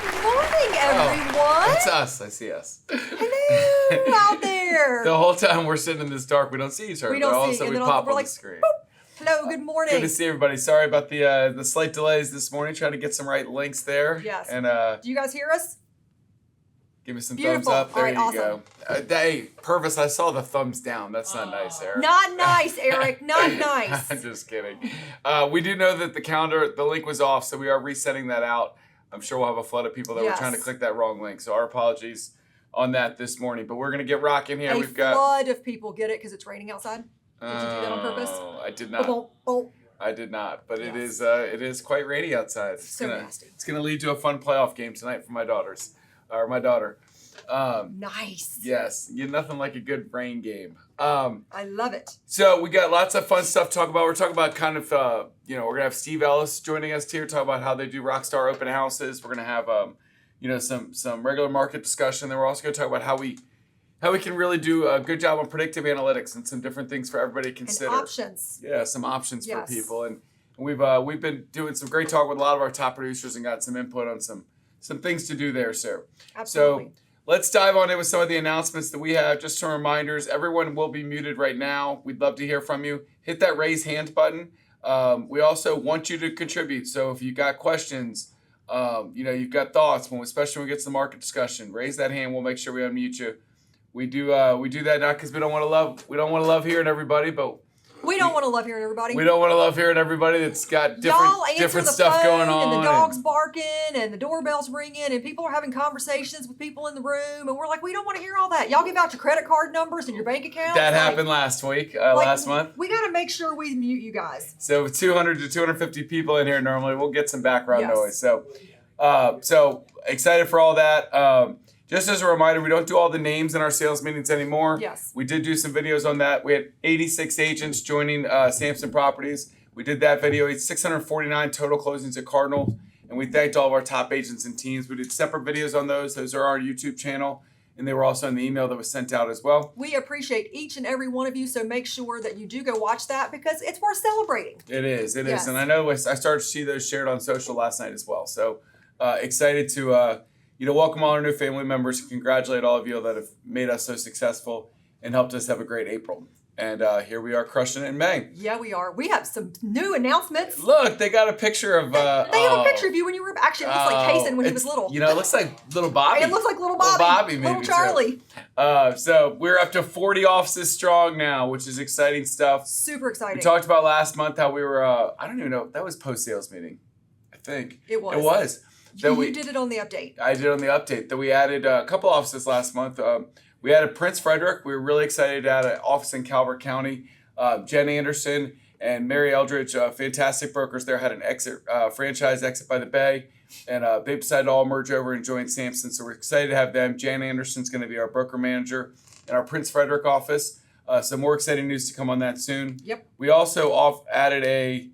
Good morning, everyone. It's us. I see us. Hello out there. The whole time we're sitting in this dark, we don't see each other. We don't but all of a see, sudden and we then pop we're on like, the screen. boop. Hello, good morning. Good to see everybody. Sorry about the slight delays this morning. Trying to get some right links there. Yes. And do you guys hear us? give me some Beautiful. thumbs up. There All right, you awesome. go. Hey, Purvis, I saw the thumbs down. That's not nice, Eric. Not nice, Eric. Not nice. I'm just kidding. We do know that the link was off, so we are resetting that out. I'm sure we'll have a flood of people that were trying to click that wrong link. So our apologies on that this morning. But we're going to get rocking here. We've got a flood of people. Get it? Because it's raining outside? Did you do that on purpose? I did not. I did not. But Yes. it is quite rainy outside. So nasty. It's going to lead to a fun playoff game tonight for my daughter. Nice. Yes, nothing like a good rain game. I love it. So we got lots of fun stuff to talk about. We're talking about kind of, we're going to have Steve Ellis joining us here, talk about how they do Rockstar open houses. We're going to have, some regular market discussion. Then we're also going to talk about how we can really do a good job on predictive analytics and some different things for everybody to consider. And options. Yeah, some options for people. And we've been doing some great talk with a lot of our top producers and got some input on some things to do there, sir. Absolutely. So let's dive on in with some of the announcements that we have. Just some reminders. Everyone will be muted right now. We'd love to hear from you. Hit that raise hand button. We also want you to contribute. So if you've got questions, you've got thoughts, especially when we get to the market discussion, raise that hand. We'll make sure we unmute you. We do that not because we don't want to love hearing everybody, but we don't want to love hearing everybody. We don't want to love hearing everybody that's got different stuff going on. And the dog's barking and the doorbell's ringing and people are having conversations with people in the room. And we're like, we don't want to hear all that. Y'all give out your credit card numbers and your bank accounts. That happened last week, last month. We got to make sure we mute you guys. So with 200 to 250 people in here normally, we'll get some background noise. So excited for all that. Just as a reminder, we don't do all the names in our sales meetings anymore. Yes. We did do some videos on that. We had 86 agents joining Samson Properties. We did that video. It's 649 total closings at Cardinal. And we thanked all of our top agents and teams. We did separate videos on those. Those are our YouTube channel. And they were also in the email that was sent out as well. We appreciate each and every one of you. So make sure that you do go watch that because it's worth celebrating. It is. And I know I started to see those shared on social last night as well. So excited to... welcome all our new family members. Congratulate all of you that have made us so successful and helped us have a great April. And here we are crushing it in May. Yeah, we are. We have some new announcements. Look, they got a picture of... they have a picture of you when you were... Actually, it looks like Kason when he was little. It looks like little Bobby. It looks like little Bobby. Maybe, little Charlie. So we're up to 40 offices strong now, which is exciting stuff. Super exciting. We talked about last month how we were... I don't even know. That was post-sales meeting, I think. It was. It was. You did it on the update. I did on the update. That we added a couple offices last month. We added Prince Frederick. We were really excited to add an office in Calvert County. Jen Anderson and Mary Eldridge, fantastic brokers there, had an franchise exit by the Bay. And they decided to all merge over and join Samson. So we're excited to have them. Jen Anderson's going to be our broker manager in our Prince Frederick office. Some more exciting news to come on that soon. Yep. We also added a...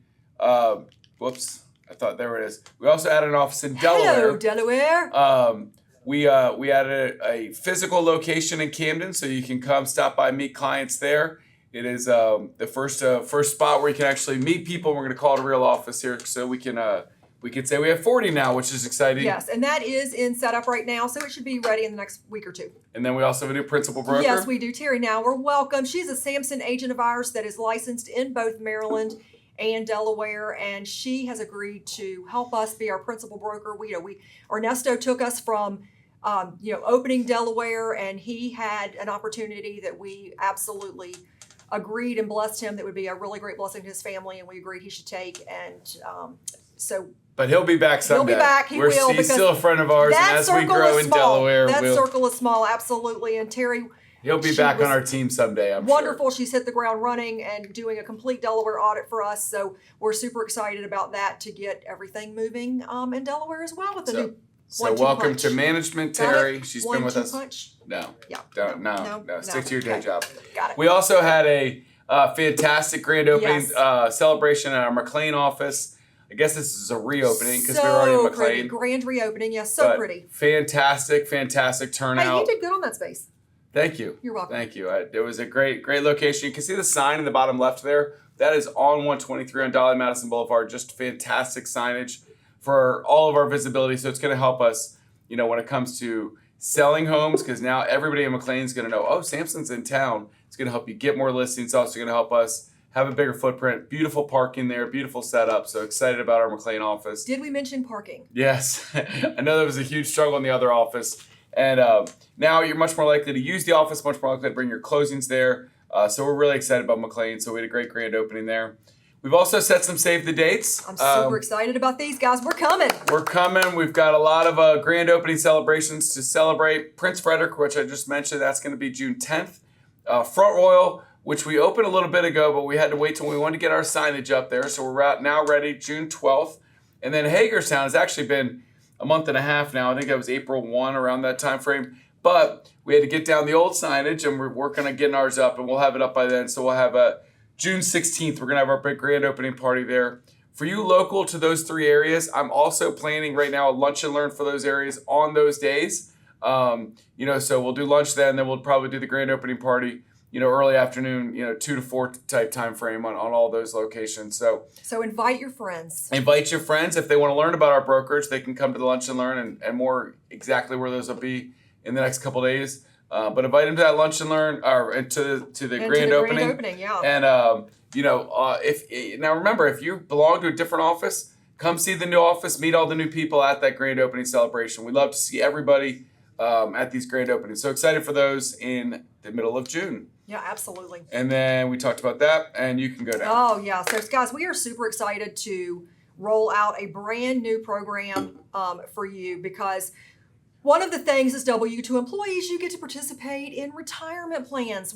I thought there it is. We also added an office in Delaware. Hello, Delaware. We added a physical location in Camden, so you can come stop by, meet clients there. It is the first spot where you can actually meet people. We're going to call it a real office here, so we can say we have 40 now, which is exciting. Yes, and that is in setup right now, so it should be ready in the next week or two. And then we also have a new principal broker. Yes, we do. Terry Now, we're welcome. She's a Samson agent of ours that is licensed in both Maryland and Delaware, and she has agreed to help us be our principal broker. Ernesto took us from opening Delaware, and he had an opportunity that we absolutely agreed and blessed him that would be a really great blessing to his family, and we agreed he should take. And but he'll be back someday. He'll be back. He's still a friend of ours, and as we grow in Delaware, that circle is small, absolutely. And Terry, he'll be back on our team someday, I'm wonderful. sure. She's hit the ground running and doing a complete Delaware audit for us. So we're super excited about that to get everything moving in Delaware as well with the new So welcome to management, Terry. She's been with us. Punch? No. Yeah. No. Stick to your day job. Got it. We also had a fantastic grand opening celebration at our McLean office. I guess this is a reopening because we were already in McLean. Pretty. Grand reopening. Yes, so pretty. Fantastic turnout. Hey, you did good on that space. Thank you. You're welcome. Thank you. It was a great location. You can see the sign in the bottom left there. That is on 123 on Dolly Madison Boulevard. Just fantastic signage for all of our visibility. So it's going to help us when it comes to selling homes, because now everybody in McLean is going to know, oh, Samson's in town. It's going to help you get more listings. It's also going to help us have a bigger footprint, beautiful parking there, beautiful setup. So excited about our McLean office. Did we mention parking? Yes. I know that was a huge struggle in the other office. And now you're much more likely to use the office, much more likely to bring your closings there. So we're really excited about McLean. So we had a great grand opening there. We've also set some save the dates. I'm super excited about these, guys. We're coming. We're coming. We've got a lot of grand opening celebrations to celebrate. Prince Frederick, which I just mentioned, that's going to be June 10th. Front Royal, which we opened a little bit ago, but we had to wait till we wanted to get our signage up there. So we're now ready, June 12th. And then Hagerstown has actually been a month and a half now. I think that was April 1, around that time frame. But we had to get down the old signage, and we're working on getting ours up, and we'll have it up by then. So we'll have June 16th. We're going to have our big grand opening party there. For you local to those 3 areas, I'm also planning right now a lunch and learn for those areas on those days. So we'll do lunch then we'll probably do the grand opening party, early afternoon, 2 to 4 type time frame on all those locations. So invite your friends. Invite your friends. If they want to learn about our brokerage, they can come to the lunch and learn and more exactly where those will be in the next couple of days. But invite them to that lunch and learn, or to the grand opening. Grand opening, yeah. And now remember, if you belong to a different office, come see the new office, meet all the new people at that grand opening celebration. We love to see everybody at these grand openings. So excited for those in the middle of June. Yeah, absolutely. And then we talked about that, and you can go down. Oh yeah, so guys, we are super excited to roll out a brand new program for you, because one of the things as W-2 employees, you get to participate in retirement plans,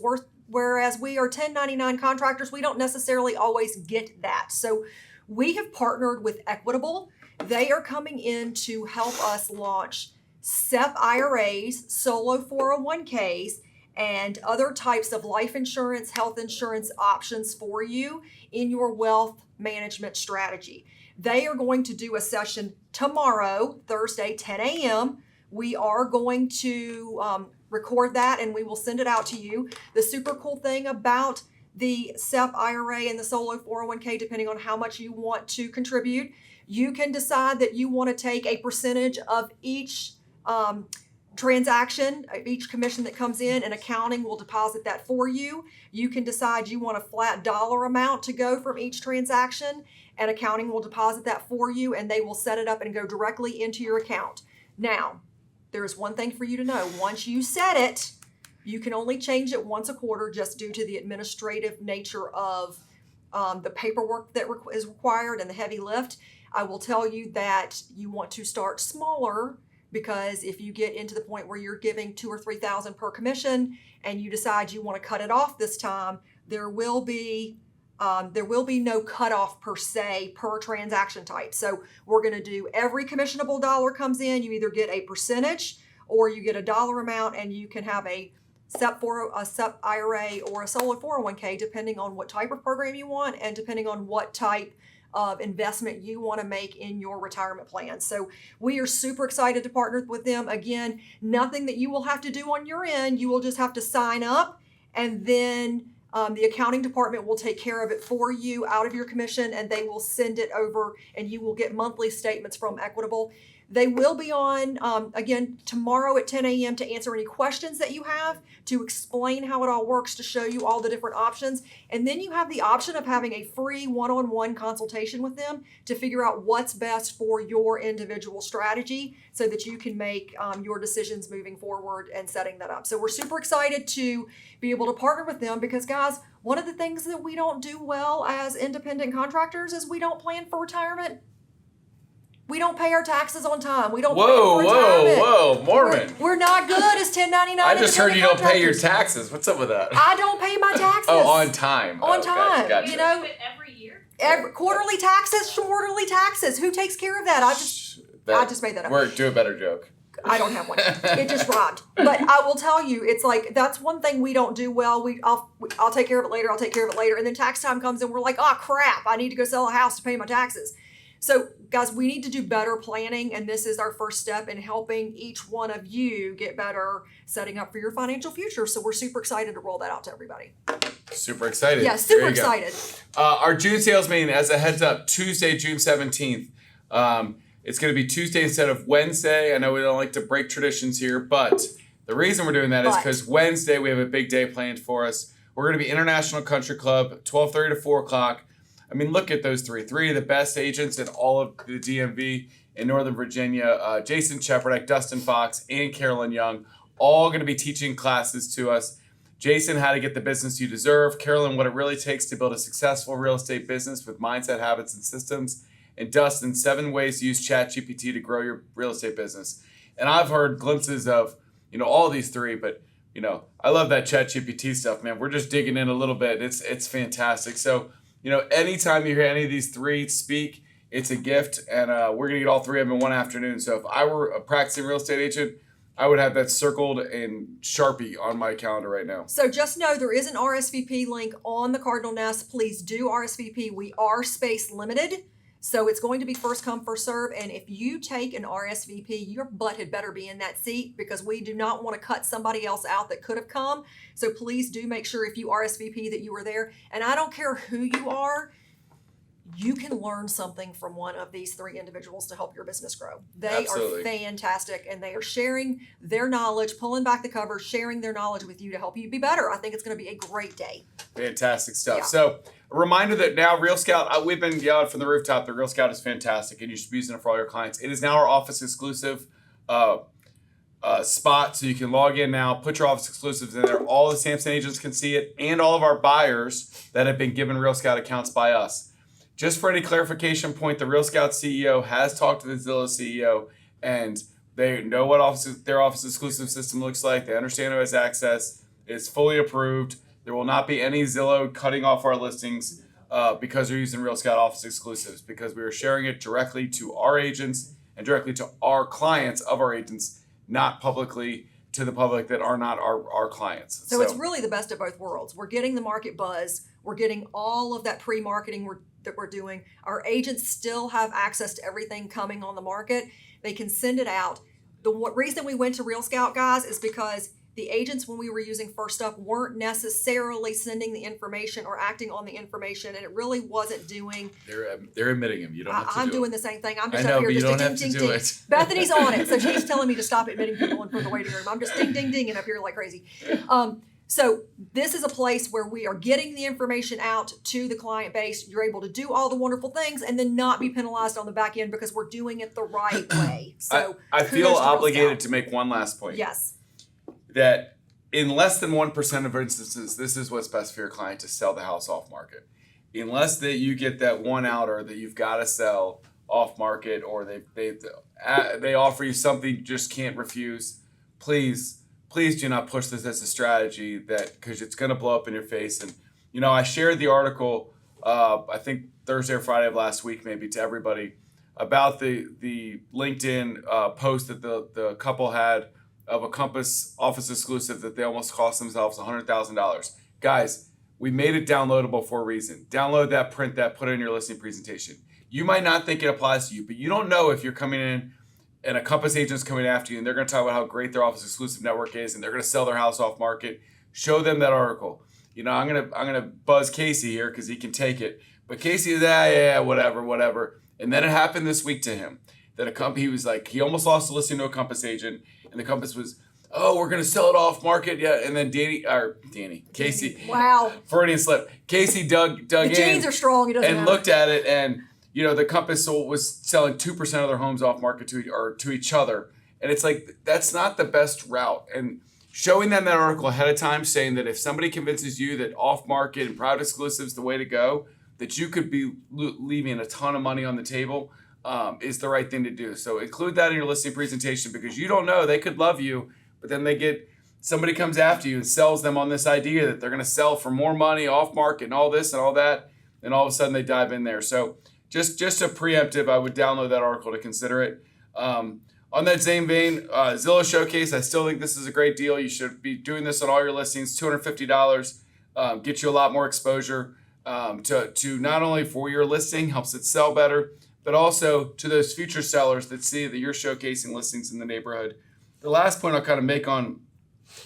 whereas we are 1099 contractors, we don't necessarily always get that. So we have partnered with Equitable. They are coming in to help us launch SEP IRAs, solo 401ks, and other types of life insurance, health insurance options for you in your wealth management strategy. They are going to do a session tomorrow, Thursday, 10 a.m. We are going to record that, and we will send it out to you. The super cool thing about the SEP IRA and the solo 401k, depending on how much you want to contribute, you can decide that you want to take a percentage of each transaction, each commission that comes in, and accounting will deposit that for you. You can decide you want a flat dollar amount to go from each transaction, and accounting will deposit that for you, and they will set it up and go directly into your account. Now, there is one thing for you to know. Once you set it, you can only change it once a quarter, just due to the administrative nature of the paperwork that is required and the heavy lift. I will tell you that you want to start smaller, because if you get into the point where you're giving $2,000 or $3,000 per commission and you decide you want to cut it off this time, there will be no cutoff per se per transaction type. So we're going to do every commissionable dollar comes in, you either get a percentage or you get a dollar amount, and you can have a SEP IRA or a solo 401k, depending on what type of program you want and depending on what type of investment you want to make in your retirement plan. So we are super excited to partner with them. Again, nothing that you will have to do on your end. You will just have to sign up, and then the accounting department will take care of it for you out of your commission, and they will send it over, and you will get monthly statements from Equitable. They will be on, again, tomorrow at 10 a.m. to answer any questions that you have, to explain how it all works, to show you all the different options. And then you have the option of having a free one-on-one consultation with them to figure out what's best for your individual strategy, so that you can make your decisions moving forward and setting that up. So we're super excited to be able to partner with them, because, guys, one of the things that we don't do well as independent contractors is we don't plan for retirement. We don't pay our taxes on time. We don't plan for retirement. Whoa, Moorman. We're not good as 1099. I just heard you don't pay your taxes. What's up with that? I don't pay my taxes. Oh, on time. On time. Gotcha. You do it every year? Quarterly taxes. Who takes care of that? I just made that up. Do a better joke. I don't have one. It just rhymed. But I will tell you, it's like, that's one thing we don't do well. I'll take care of it later. And then tax time comes and we're like, oh crap, I need to go sell a house to pay my taxes. So guys, we need to do better planning, and this is our first step in helping each one of you get better setting up for your financial future. So we're super excited to roll that out to everybody. Super excited. Yeah, super excited. Our June sales meeting, as a heads up, Tuesday, June 17th. It's going to be Tuesday instead of Wednesday. I know we don't like to break traditions here, but the reason we're doing that is because Wednesday we have a big day planned for us. We're going to be International Country Club, 12:30 to 4 o'clock. I mean, look at those three of the best agents in all of the DMV in Northern Virginia. Jason Cheperdak, Dustin Fox, and Carolyn Young, all going to be teaching classes to us. Jason, how to get the business you deserve. Carolyn, what it really takes to build a successful real estate business with mindset, habits, and systems. And Dustin, 7 ways to use ChatGPT to grow your real estate business. And I've heard glimpses of, all these 3, but, I love that ChatGPT stuff, man. We're just digging in a little bit. It's fantastic. So, anytime you hear any of these 3 speak, it's a gift. And we're going to get all 3 of them in one afternoon. So if I were a practicing real estate agent, I would have that circled in Sharpie on my calendar right now. So just know there is an RSVP link on the Cardinal Nest. Please do RSVP. We are space limited. So it's going to be first come, first serve. And if you take an RSVP, your butt had better be in that seat because we do not want to cut somebody else out that could have come. So please do make sure if you RSVP that you were there. And I don't care who you are, you can learn something from one of these 3 individuals to help your business grow. They Absolutely. are fantastic, and they are sharing their knowledge, pulling back the covers, sharing their knowledge with you to help you be better. I think it's going to be a great day. Fantastic stuff. Yeah. So a reminder that now Real Scout, we've been yelling from the rooftop, the Real Scout is fantastic, and you should be using it for all your clients. It is now our office exclusive spot, so you can log in now, put your office exclusives in there. All the Samson agents can see it, and all of our buyers that have been given Real Scout accounts by us. Just for any clarification point, the Real Scout CEO has talked to the Zillow CEO, and they know what their office exclusive system looks like. They understand who has access. It's fully approved. There will not be any Zillow cutting off our listings because they're using Real Scout office exclusives, because we are sharing it directly to our agents and directly to our clients of our agents, not publicly to the public that are not our clients. So it's really the best of both worlds. We're getting the market buzz. We're getting all of that pre-marketing that we're doing. Our agents still have access to everything coming on the market. They can send it out. The reason we went to Real Scout, guys, is because the agents, when we were using First Up, weren't necessarily sending the information or acting on the information, and it really wasn't doing. They're admitting them. You don't have to I'm do doing it. the same thing. I'm just I know, up here but you just don't have ding, to ding, do ding. it. Bethany's on it, so she's telling me to stop admitting people in for the waiting room. I'm just ding, ding, dinging up here like crazy. So this is a place where we are getting the information out to the client base. You're able to do all the wonderful things and then not be penalized on the back end because we're doing it the right way. So I feel kudos to Real obligated Scout. to make one last point. Yes. That in less than 1% of instances, this is what's best for your client, to sell the house off market. Unless that you get that one outer that you've got to sell off market, or they offer you something you just can't refuse, please do not push this as a strategy, because it's going to blow up in your face. And I shared the article I think Thursday or Friday of last week, maybe, to everybody about the LinkedIn post that the couple had of a Compass office exclusive that they almost cost themselves $100,000. Guys, we made it downloadable for a reason. Download that, print that, put it in your listing presentation. You might not think it applies to you, but you don't know if you're coming in and a Compass agent's coming after you and they're going to talk about how great their office exclusive network is and they're going to sell their house off market. Show them that article. I'm gonna buzz Casey here because he can take it. But Casey is whatever. And then it happened this week to him that he was like, he almost lost a listing to a Compass agent, and the Compass was, oh, we're gonna sell it off market, yeah. And then Casey, wow, Freudian slip. Casey dug the in. genes are strong. It doesn't and matter. looked at it, and the Compass was selling 2% of their homes off market to each other, and it's like, that's not the best route. And showing them that article ahead of time, saying that if somebody convinces you that off market and private exclusive is the way to go, that you could be leaving a ton of money on the table, is the right thing to do. So include that in your listing presentation, because you don't know, they could love you, but then somebody comes after you and sells them on this idea that they're going to sell for more money off market and all this and all that, and all of a sudden they dive in there. So just a preemptive, I would download that article to consider it. On that same vein, Zillow Showcase, I still think this is a great deal. You should be doing this on all your listings. $250 get you a lot more exposure to not only for your listing, helps it sell better, but also to those future sellers that see that you're showcasing listings in the neighborhood. The last point I'll kind of make on,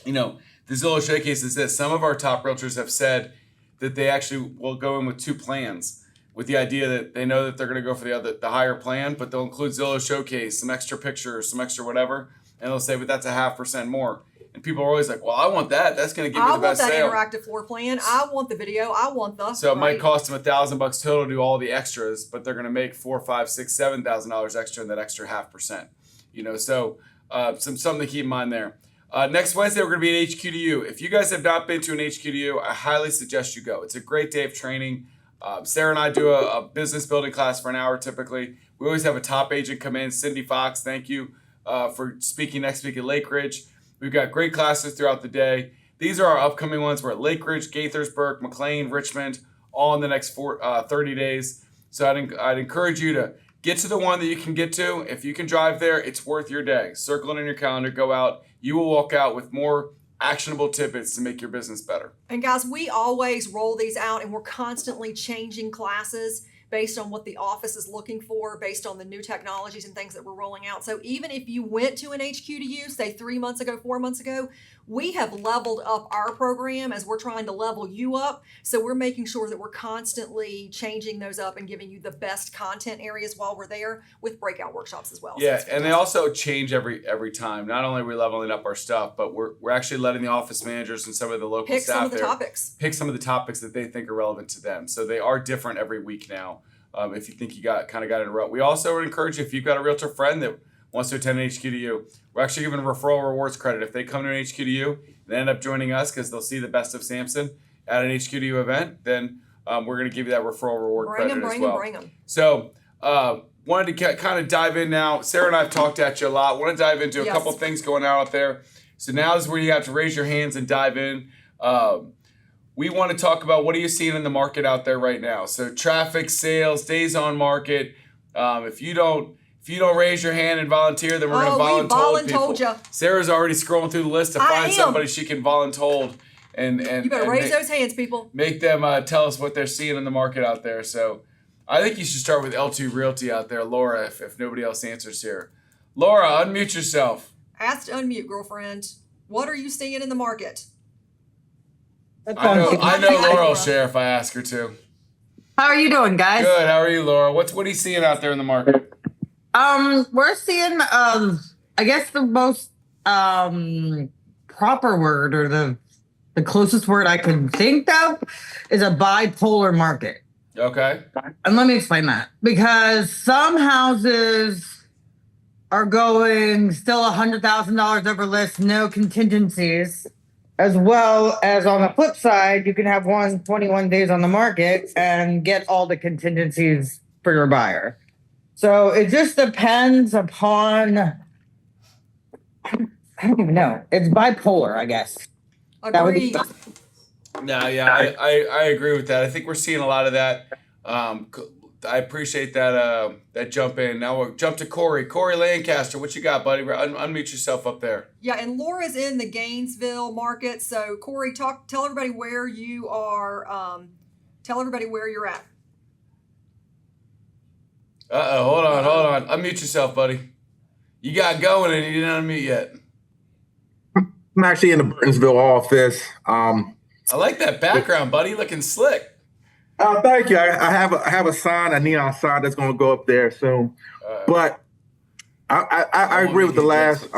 the Zillow Showcase is this. Some of our top realtors have said that they actually will go in with 2 plans, with the idea that they know that they're going to go for the higher plan, but they'll include Zillow Showcase, some extra pictures, some extra whatever, and they'll say, but that's a 0.5% more. And people are always like, well, I want that. That's going to give me the best sale. I want that interactive floor plan. I want the video. I want the. So it might cost them $1,000 total to do all the extras, but they're going to make $4,000, $5,000, $6,000, $7,000 extra in that extra 0.5%. So something to keep in mind there. Next Wednesday, we're going to be at HQDU. If you guys have not been to an HQDU, I highly suggest you go. It's a great day of training. Sarah and I do a business building class for an hour typically. We always have a top agent come in. Cindy Fox, thank you for speaking next week at Lake Ridge. We've got great classes throughout the day. These are our upcoming ones. We're at Lake Ridge, Gaithersburg, McLean, Richmond, all in the next 30 days. So I'd encourage you to get to the one that you can get to. If you can drive there, it's worth your day. Circle it in your calendar, go out. You will walk out with more actionable tidbits to make your business better. And guys, we always roll these out, and we're constantly changing classes based on what the office is looking for, based on the new technologies and things that we're rolling out. So even if you went to an HQDU, say 3 months ago, 4 months ago, we have leveled up our program as we're trying to level you up. So we're making sure that we're constantly changing those up and giving you the best content areas while we're there with breakout workshops as well. Yeah, and they also change every time. Not only are we leveling up our stuff, but we're actually letting the office managers and some of the local staff pick some of the topics that they think are relevant to them. So they are different every week now. If you think you got in a rut. We also would encourage you, if you've got a realtor friend that wants to attend an HQDU, we're actually giving referral rewards credit. If they come to an HQDU and they end up joining us because they'll see the best of Samson at an HQDU event, then we're going to give you that referral reward credit as well. Bring them. So wanted to kind of dive in now. Sarah and I have talked at you a lot. Want to dive into a couple things going on out there. So now is where you have to raise your hands and dive in. We want to talk about what are you seeing in the market out there right now. So traffic, sales, days on market. If you don't raise your hand and volunteer, then we're going to voluntold people. Sarah's already scrolling through the list to find somebody she can voluntold. And you better raise those hands, people. Make them tell us what they're seeing in the market out there. So I think you should start with L2 Realty out there, Laura, if nobody else answers here. Laura, unmute yourself. Ask to unmute, girlfriend. What are you seeing in the market? I know Laura will share if I ask her to. How are you doing, guys? Good. How are you, Laura? What are you seeing out there in the market? We're seeing, I guess the most proper word or the closest word I can think of is a bipolar market. Okay. And let me explain that. Because some houses are going still $100,000 over list, no contingencies. As well as on the flip side, you can have 21 days on the market and get all the contingencies for your buyer. So it just depends upon, I don't even know. It's bipolar, I guess. Agreed. I agree with that. I think we're seeing a lot of that. I appreciate that jump in. Now we'll jump to Corey. Corey Lancaster, what you got, buddy? Unmute yourself up there. Yeah, and Laura's in the Gainesville market. So Corey, tell everybody where you are. Tell everybody where you're at. Hold on. Unmute yourself, buddy. You got going and you didn't unmute yet. I'm actually in the Burtonsville office. I like that background, buddy. Looking slick. Thank you. I have a sign, a neon sign that's going to go up there soon. But I agree with the last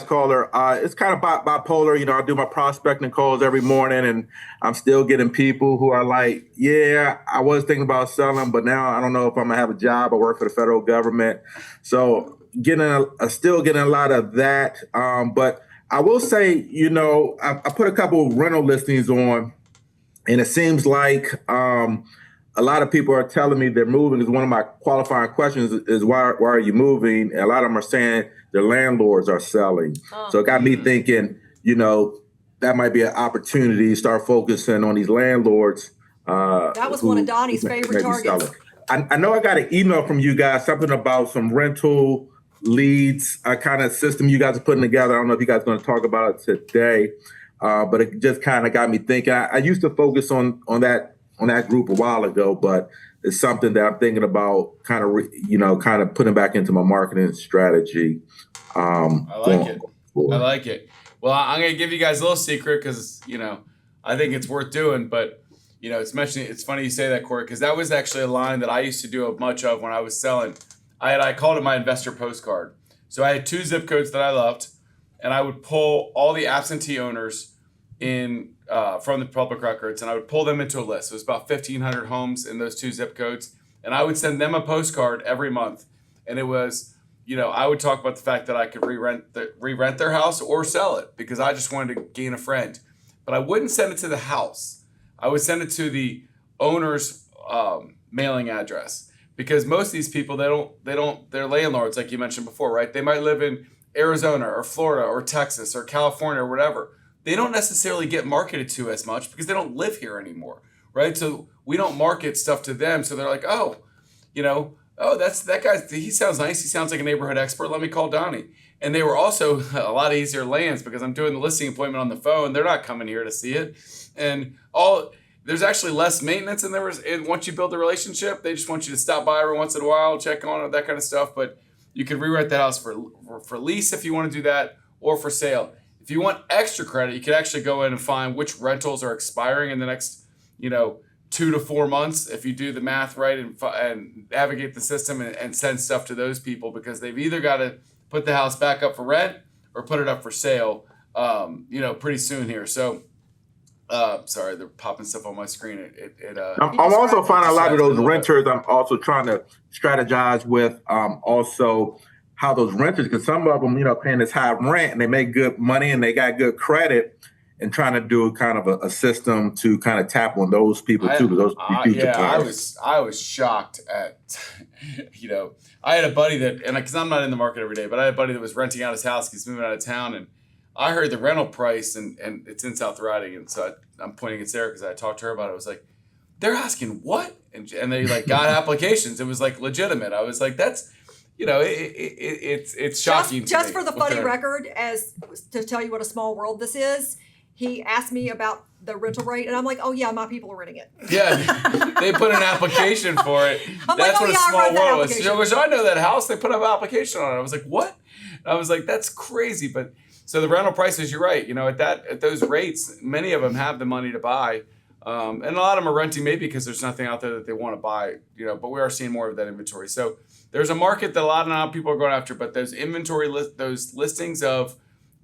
caller. It's kind of bipolar. You know, I do my prospecting calls every morning, and I'm still getting people who are like, "Yeah, I was thinking about selling, but now I don't know if I'm gonna have a job. I work for the federal government, so still getting a lot of that." But I will say, you know, I put a couple of rental listings on. And it seems like a lot of people are telling me they're moving. Because one of my qualifying questions is why are you moving? And a lot of them are saying their landlords are selling. So it got me thinking, you know, that might be an opportunity to start focusing on these landlords. That was one of Donnie's favorite targets. I know I got an email from you guys, something about some rental leads, kind of system you guys are putting together. I don't know if you guys are going to talk about it today. But it just kind of got me thinking. I used to focus on that group a while ago, but it's something that I'm thinking about kind of putting back into my marketing strategy. I like it. Well, I'm going to give you guys a little secret because, you know, I think it's worth doing. But It's funny you say that, Corey, because that was actually a line that I used to do much of when I was selling. I called it my investor postcard. So I had 2 zip codes that I loved, and I would pull all the absentee owners in from the public records, and I would pull them into a list. It was about 1,500 homes in those 2 zip codes, and I would send them a postcard every month. And it was, I would talk about the fact that I could re-rent their house or sell it because I just wanted to gain a friend. But I wouldn't send it to the house. I would send it to the owner's mailing address, because most of these people, they're landlords, like you mentioned before, right? They might live in Arizona or Florida or Texas or California or whatever. They don't necessarily get marketed to as much because they don't live here anymore, right? So we don't market stuff to them. So they're like, that's that guy. He sounds nice. He sounds like a neighborhood expert. Let me call Donnie. And they were also a lot easier lands because I'm doing the listing appointment on the phone. They're not coming here to see it. And there's actually less maintenance and once you build a relationship, they just want you to stop by every once in a while, check on it, that kind of stuff. But you could rewrite the house for lease if you want to do that, or for sale. If you want extra credit, you could actually go in and find which rentals are expiring in the next, 2 to 4 months. If you do the math right and navigate the system and send stuff to those people, because they've either got to put the house back up for rent or put it up for sale, pretty soon here. So, sorry, they're popping stuff on my screen. I'm also finding a lot of those renters. I'm also trying to strategize with also how those renters, because some of them, paying this high rent and they make good money and they got good credit, and trying to do kind of a system to kind of tap on those people too. I was shocked at, I had a buddy that, and because I'm not in the market every day, but I had a buddy that was renting out his house. He's moving out of town, and I heard the rental price, and it's in South Riding, and so I'm pointing at Sarah because I talked to her about it. I was like, they're asking what? And they got applications. It was legitimate. I was like, that's, it's shocking. Just for the funny record, as to tell you what a small world this is, he asked me about the rental rate, and I'm like, oh yeah, my people are renting it. Yeah, they put an application for it. That's what a small world is. So I know that house, they put an application on it. I was like, what? And I was like, that's crazy. But so the rental prices, you're right. At those rates, many of them have the money to buy. And a lot of them are renting maybe because there's nothing out there that they want to buy, but we are seeing more of that inventory. So there's a market that a lot of people are going after, but those those listings of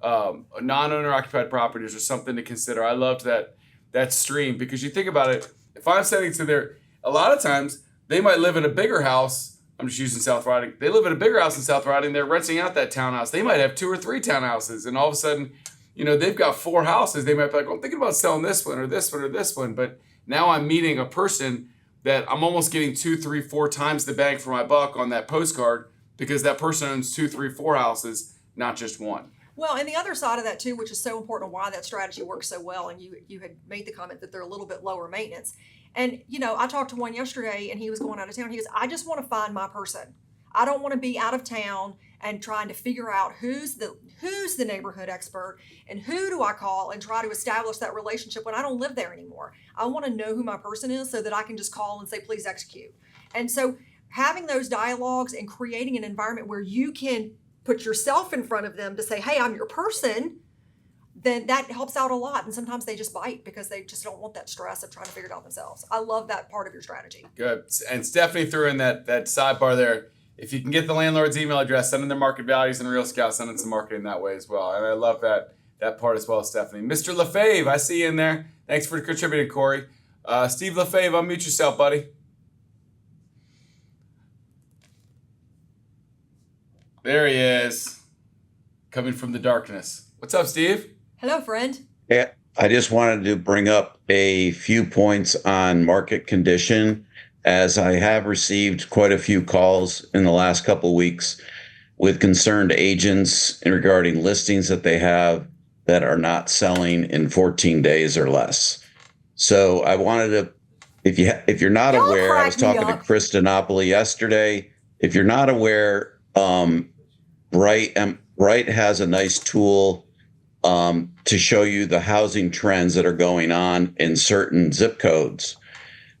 non-owner occupied properties are something to consider. I loved that stream, because you think about it, if I'm sending to a lot of times they might live in a bigger house. I'm just using South Riding. They live in a bigger house in South Riding. They're renting out that townhouse. They might have 2 or 3 townhouses, and all of a sudden, they've got 4 houses. They might be like, I'm thinking about selling this one or this one or this one. But now I'm meeting a person that I'm almost getting 2, 3, 4 times the bang for my buck on that postcard, because that person owns 2, 3, 4 houses, not just one. Well, and the other side of that too, which is so important, why that strategy works so well, and you had made the comment that they're a little bit lower maintenance. And, I talked to one yesterday, and he was going out of town. He goes, I just want to find my person. I don't want to be out of town and trying to figure out who's the neighborhood expert and who do I call and try to establish that relationship when I don't live there anymore. I want to know who my person is so that I can just call and say, please execute. And so having those dialogues and creating an environment where you can put yourself in front of them to say, hey, I'm your person, then that helps out a lot. And sometimes they just bite because they just don't want that stress of trying to figure it out themselves. I love that part of your strategy. Good. And Stephanie threw in that sidebar there. If you can get the landlord's email address, send them their market values and Real Scout, send them some marketing that way as well. And I love that part as well, Stephanie. Mr. LaFave, I see you in there. Thanks for contributing, Corey. Steve LaFave, unmute yourself, buddy. There he is, coming from the darkness. What's up, Steve? Hello, friend. Yeah, I just wanted to bring up a few points on market condition, as I have received quite a few calls in the last couple of weeks with concerned agents in regarding listings that they have that are not selling in 14 days or less. So I wanted to, if you're not aware, I was talking to Chris DiNapoli yesterday. If you're not aware, Bright has a nice tool to show you the housing trends that are going on in certain zip codes.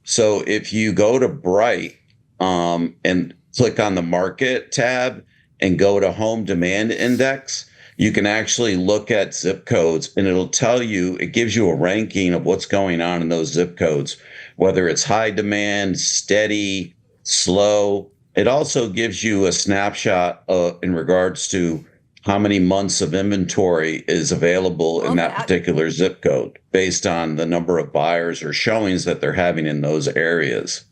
So if you go to Bright and click on the market tab and go to home demand index, you can actually look at zip codes and it'll tell you, it gives you a ranking of what's going on in those zip codes, whether it's high demand, steady, slow. It also gives you a snapshot in regards to how many months of inventory is available in that particular zip code based on the number of buyers or showings that they're having in those areas.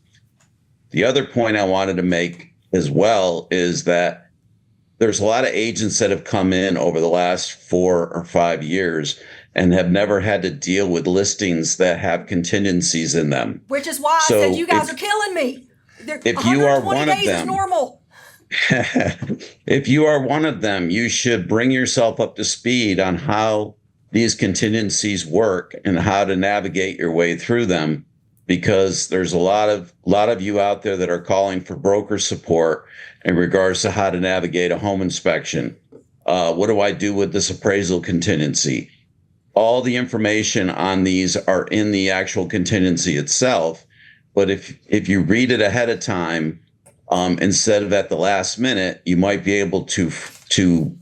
The other point I wanted to make as well is that there's a lot of agents that have come in over the last 4 or 5 years and have never had to deal with listings that have contingencies in them. Which is why I said you guys are killing me. If you are one of days them, is normal. if you are one of them, you should bring yourself up to speed on how these contingencies work and how to navigate your way through them, because there's a lot of you out there that are calling for broker support in regards to how to navigate a home inspection. What do I do with this appraisal contingency? All the information on these are in the actual contingency itself. But if you read it ahead of time, instead of at the last minute, you might be able to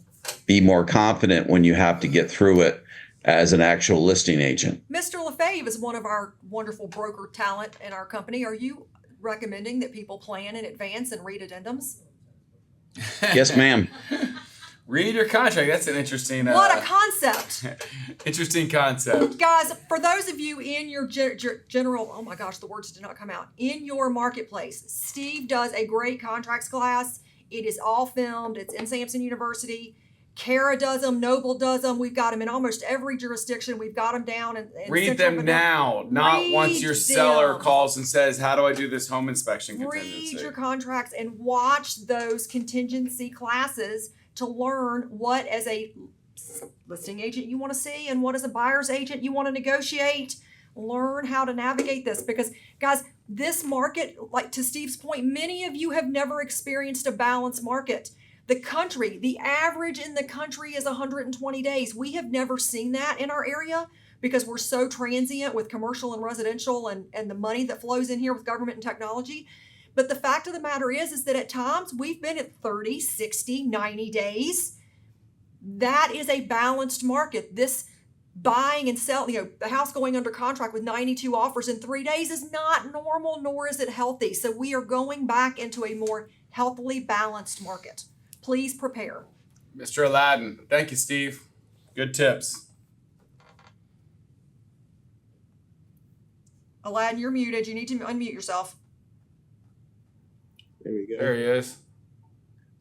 be more confident when you have to get through it as an actual listing agent. Mr. LaFave is one of our wonderful broker talent in our company. Are you recommending that people plan in advance and read addendums? Yes, ma'am. Read your contract. That's an interesting. What a concept! Interesting concept, guys. For those of you in your general, oh my gosh, the words did not come out. In your marketplace, Steve does a great contracts class. It is all filmed. It's in Samson University. Kara does them. Noble does them. We've got them in almost every jurisdiction. We've got them down. And read them now, not once your seller calls and says, "How do I do this home inspection contingency?" Read your contracts and watch those contingency classes to learn what, as a listing agent, you want to see and what, as a buyer's agent, you want to negotiate. Learn how to navigate this, because, guys, this market, like to Steve's point, many of you have never experienced a balanced market. The average in the country is 120 days. We have never seen that in our area because we're so transient with commercial and residential and the money that flows in here with government and technology. But the fact of the matter is that at times we've been at 30, 60, 90 days. That is a balanced market. This buying and selling, the house going under contract with 92 offers in 3 days is not normal, nor is it healthy. So we are going back into a more healthily balanced market. Please prepare. Mr. Aladdin. Thank you, Steve. Good tips. Aladdin, you're muted. You need to unmute yourself. There we go. There he is.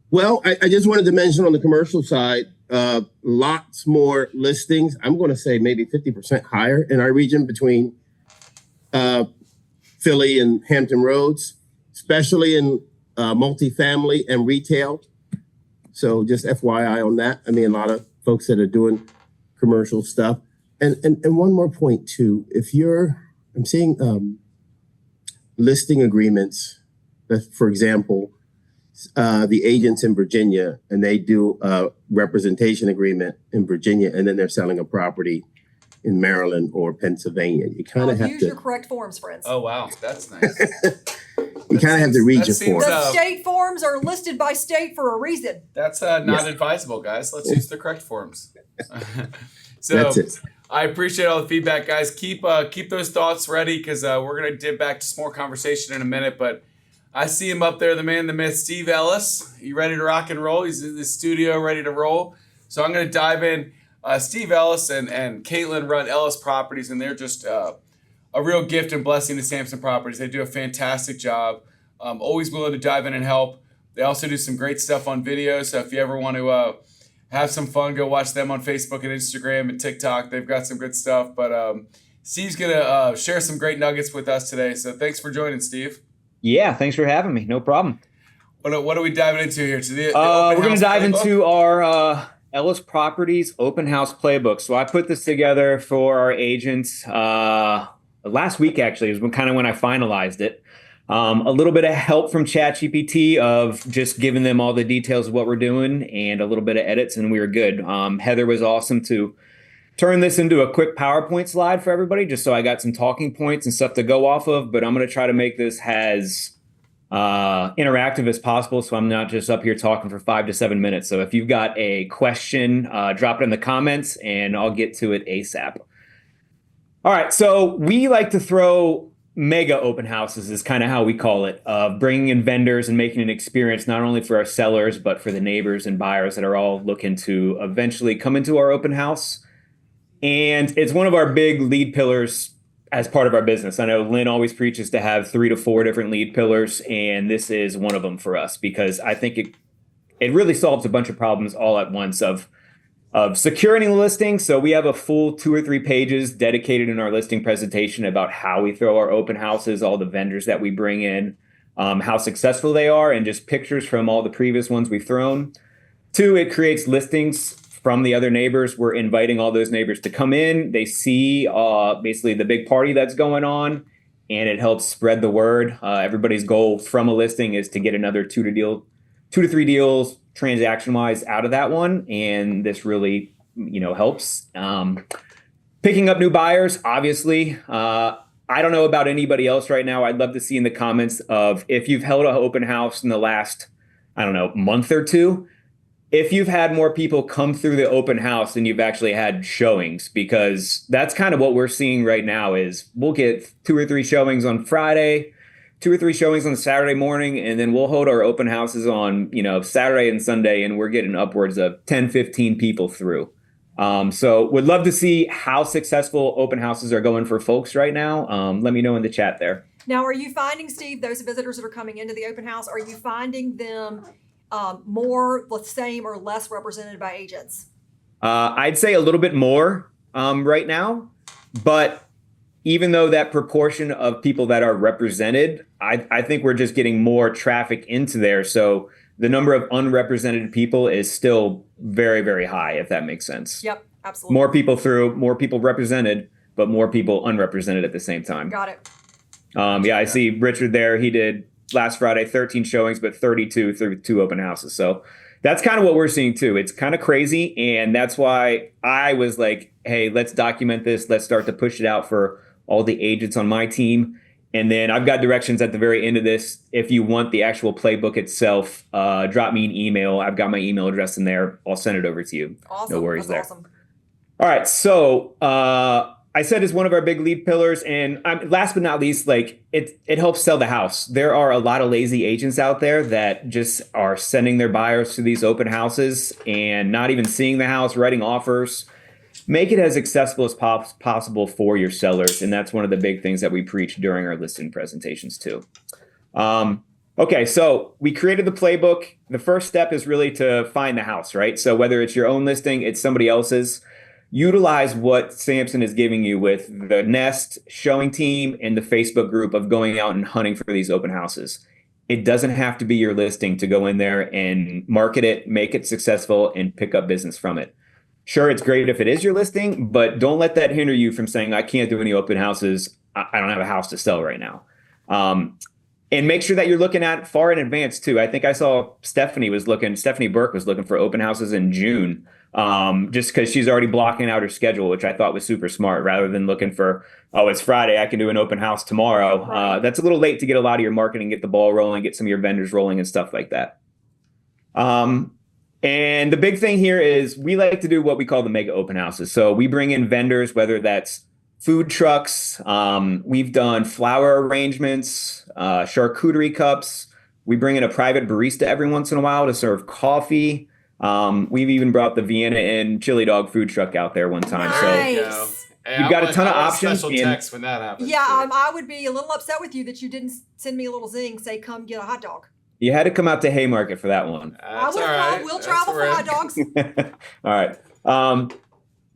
Well, I just wanted to mention on the commercial side, lots more listings. I'm going to say maybe 50% higher in our region between Philly and Hampton Roads, especially in multifamily and retail. So just FYI on that. I mean, a lot of folks that are doing commercial stuff. And one more point too, I'm seeing listing agreements that, for example, the agents in Virginia, and they do a representation agreement in Virginia, and then they're selling a property in Maryland or Pennsylvania. You kind of have use to your correct forms, friends. Oh, wow. That's nice. you kind of have to read your forms. The state forms are listed by state for a reason. That's not advisable, guys. Let's use the correct forms. So That's it. I appreciate all the feedback, guys. Keep those thoughts ready, because we're going to dip back to some more conversation in a minute. But I see him up there, the man, the myth, Steve Ellis. You ready to rock and roll? He's in the studio ready to roll. So I'm going to dive in. Steve Ellis and Caitlin run Ellis Properties, and they're just a real gift and blessing to Samson Properties. They do a fantastic job. Always willing to dive in and help. They also do some great stuff on video. So if you ever want to have some fun, go watch them on Facebook and Instagram and TikTok. They've got some good stuff. But Steve's going to share some great nuggets with us today. So thanks for joining, Steve. Yeah, thanks for having me. No problem. What are we diving into here? We're going to dive into our Ellis Properties Open House Playbook. So I put this together for our agents last week, actually. It was kind of when I finalized it. A little bit of help from ChatGPT of just giving them all the details of what we're doing and a little bit of edits, and we were good. Heather was awesome to turn this into a quick PowerPoint slide for everybody, just so I got some talking points and stuff to go off of. But I'm going to try to make this as interactive as possible, so I'm not just up here talking for 5 to 7 minutes. So if you've got a question, drop it in the comments and I'll get to it ASAP. All right, so we like to throw mega open houses is kind of how we call it, bringing in vendors and making an experience not only for our sellers, but for the neighbors and buyers that are all looking to eventually come into our open house. And it's one of our big lead pillars as part of our business. I know Lynn always preaches to have 3 to 4 different lead pillars, and this is one of them for us because I think it really solves a bunch of problems all at once of securing the listing. So we have a full 2 or 3 pages dedicated in our listing presentation about how we throw our open houses, all the vendors that we bring in, how successful they are, and just pictures from all the previous ones we've thrown. 2, it creates listings from the other neighbors. We're inviting all those neighbors to come in. They see basically the big party that's going on, and it helps spread the word. Everybody's goal from a listing is to get another 2 to 3 deals transaction-wise out of that one, and this really, helps. Picking up new buyers, obviously. I don't know about anybody else right now. I'd love to see in the comments of if you've held an open house in the last, month or 2, if you've had more people come through the open house than you've actually had showings, because that's kind of what we're seeing right now is we'll get 2 or 3 showings on Friday, 2 or 3 showings on Saturday morning, and then we'll hold our open houses on, Saturday and Sunday, and we're getting upwards of 10, 15 people through. So would love to see how successful open houses are going for folks right now. Let me know in the chat there. Now, are you finding, Steve, those visitors that are coming into the open house, are you finding them more, the same, or less represented by agents? I'd say a little bit more right now, but even though that proportion of people that are represented, I think we're just getting more traffic into there. So the number of unrepresented people is still very, very high, if that makes sense. Yep, absolutely. More people through, more people represented, but more people unrepresented at the same time. Got it. Yeah, I see Richard there. He did last Friday 13 showings, but 32 through 2 open houses. So that's kind of what we're seeing too. It's kind of crazy. And that's why I was like, hey, let's document this. Let's start to push it out for all the agents on my team. And then I've got directions at the very end of this. If you want the actual playbook itself, drop me an email. I've got my email address in there. I'll send it over to you. Awesome. No worries That's there. Awesome. All right. So I said it's one of our big lead pillars. And last but not least, like it helps sell the house. There are a lot of lazy agents out there that just are sending their buyers to these open houses and not even seeing the house, writing offers. Make it as accessible as possible for your sellers. And that's one of the big things that we preach during our listing presentations too. Okay, so we created the playbook. The first step is really to find the house, right? So whether it's your own listing, it's somebody else's, utilize what Samson is giving you with the Nest showing team and the Facebook group of going out and hunting for these open houses. It doesn't have to be your listing to go in there and market it, make it successful, and pick up business from it. Sure, it's great if it is your listing, but don't let that hinder you from saying, I can't do any open houses. I don't have a house to sell right now. And make sure that you're looking at far in advance too. I think I saw Stephanie Burke was looking for open houses in June, just because she's already blocking out her schedule, which I thought was super smart, rather than looking for, oh, it's Friday, I can do an open house tomorrow. Right. That's a little late to get a lot of your marketing, get the ball rolling, get some of your vendors rolling and stuff like that. And the big thing here is we like to do what we call the mega open houses. So we bring in vendors, whether that's food trucks, we've done flower arrangements, charcuterie cups. We bring in a private barista every once in a while to serve coffee. We've even brought the Vienna and chili dog food truck out there one time. Nice. So you've got a ton of options. Special text when that happens. Yeah, I would be a little upset with you that you didn't send me a little zing, say, come get a hot dog. You had to come out to Haymarket for that one. That's I all would right. We'll That's travel for all hot right. dogs. All right.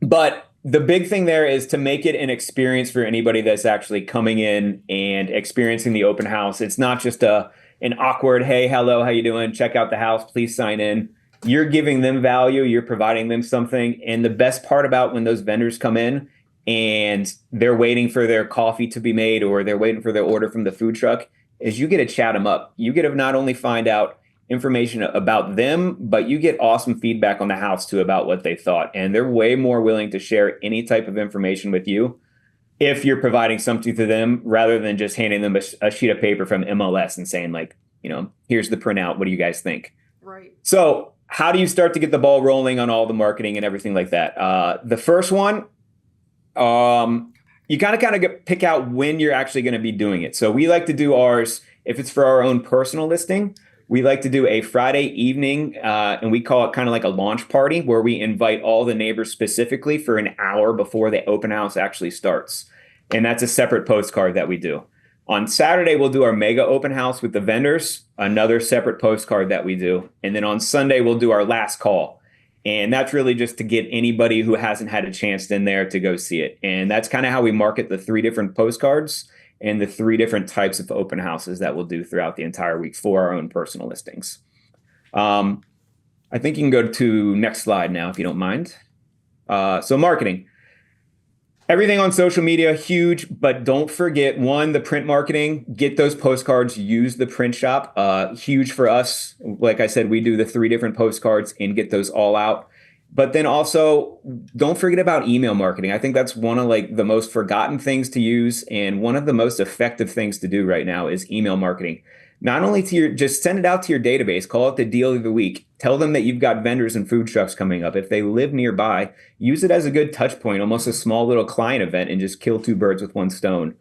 But the big thing there is to make it an experience for anybody that's actually coming in and experiencing the open house. It's not just an awkward, hey, hello, how you doing? Check out the house, please sign in. You're giving them value, you're providing them something. And the best part about when those vendors come in and they're waiting for their coffee to be made or they're waiting for their order from the food truck is you get to chat them up. You get to not only find out information about them, but you get awesome feedback on the house too about what they thought. And they're way more willing to share any type of information with you if you're providing something to them rather than just handing them a sheet of paper from MLS and saying like, here's the printout. What do you guys think? Right. So how do you start to get the ball rolling on all the marketing and everything like that? The first one, you gotta kind of pick out when you're actually going to be doing it. So we like to do ours, if it's for our own personal listing, we like to do a Friday evening, and we call it kind of like a launch party, where we invite all the neighbors specifically for an hour before the open house actually starts. And that's a separate postcard that we do. On Saturday, we'll do our mega open house with the vendors, another separate postcard that we do. And then on Sunday, we'll do our last call. And that's really just to get anybody who hasn't had a chance in there to go see it. And that's kind of how we market the 3 different postcards and the 3 different types of open houses that we'll do throughout the entire week for our own personal listings. I think you can go to next slide now, if you don't mind. So marketing. Everything on social media, huge, but don't forget, one, the print marketing, get those postcards, use the print shop. Huge for us. Like I said, we do the 3 different postcards and get those all out. But then also, don't forget about email marketing. I think that's one of the most forgotten things to use, and one of the most effective things to do right now is email marketing. Not only just send it out to your database, call it the deal of the week. Tell them that you've got vendors and food trucks coming up. If they live nearby, use it as a good touch point, almost a small little client event, and just kill 2 birds with 1 stone.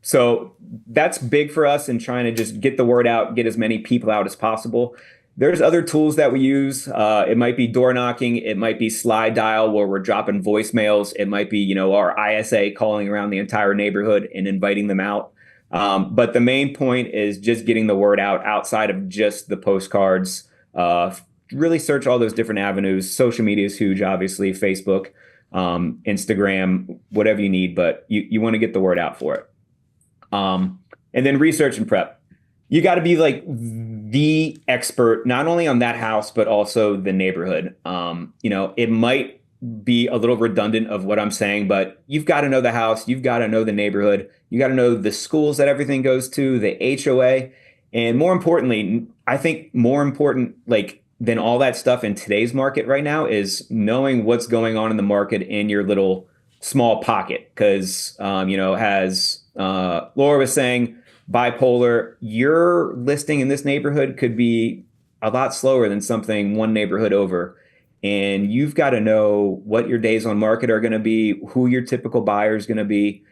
So that's big for us in trying to just get the word out, get as many people out as possible. There's other tools that we use. It might be door knocking. It might be slide dial, where we're dropping voicemails. It might be, our ISA calling around the entire neighborhood and inviting them out. But the main point is just getting the word out outside of just the postcards. Really search all those different avenues. Social media is huge, obviously, Facebook, Instagram, whatever you need, but you want to get the word out for it. And then research and prep. You got to be the expert, not only on that house, but also the neighborhood. It might be a little redundant of what I'm saying, but you've got to know the house. You've got to know the neighborhood. You got to know the schools that everything goes to, the HOA. And more importantly, I think more important, than all that stuff in today's market right now, is knowing what's going on in the market in your little small pocket. Because, as Laura was saying, bipolar, your listing in this neighborhood could be a lot slower than something one neighborhood over. And you've got to know what your days on market are going to be, who your typical buyer is going to be,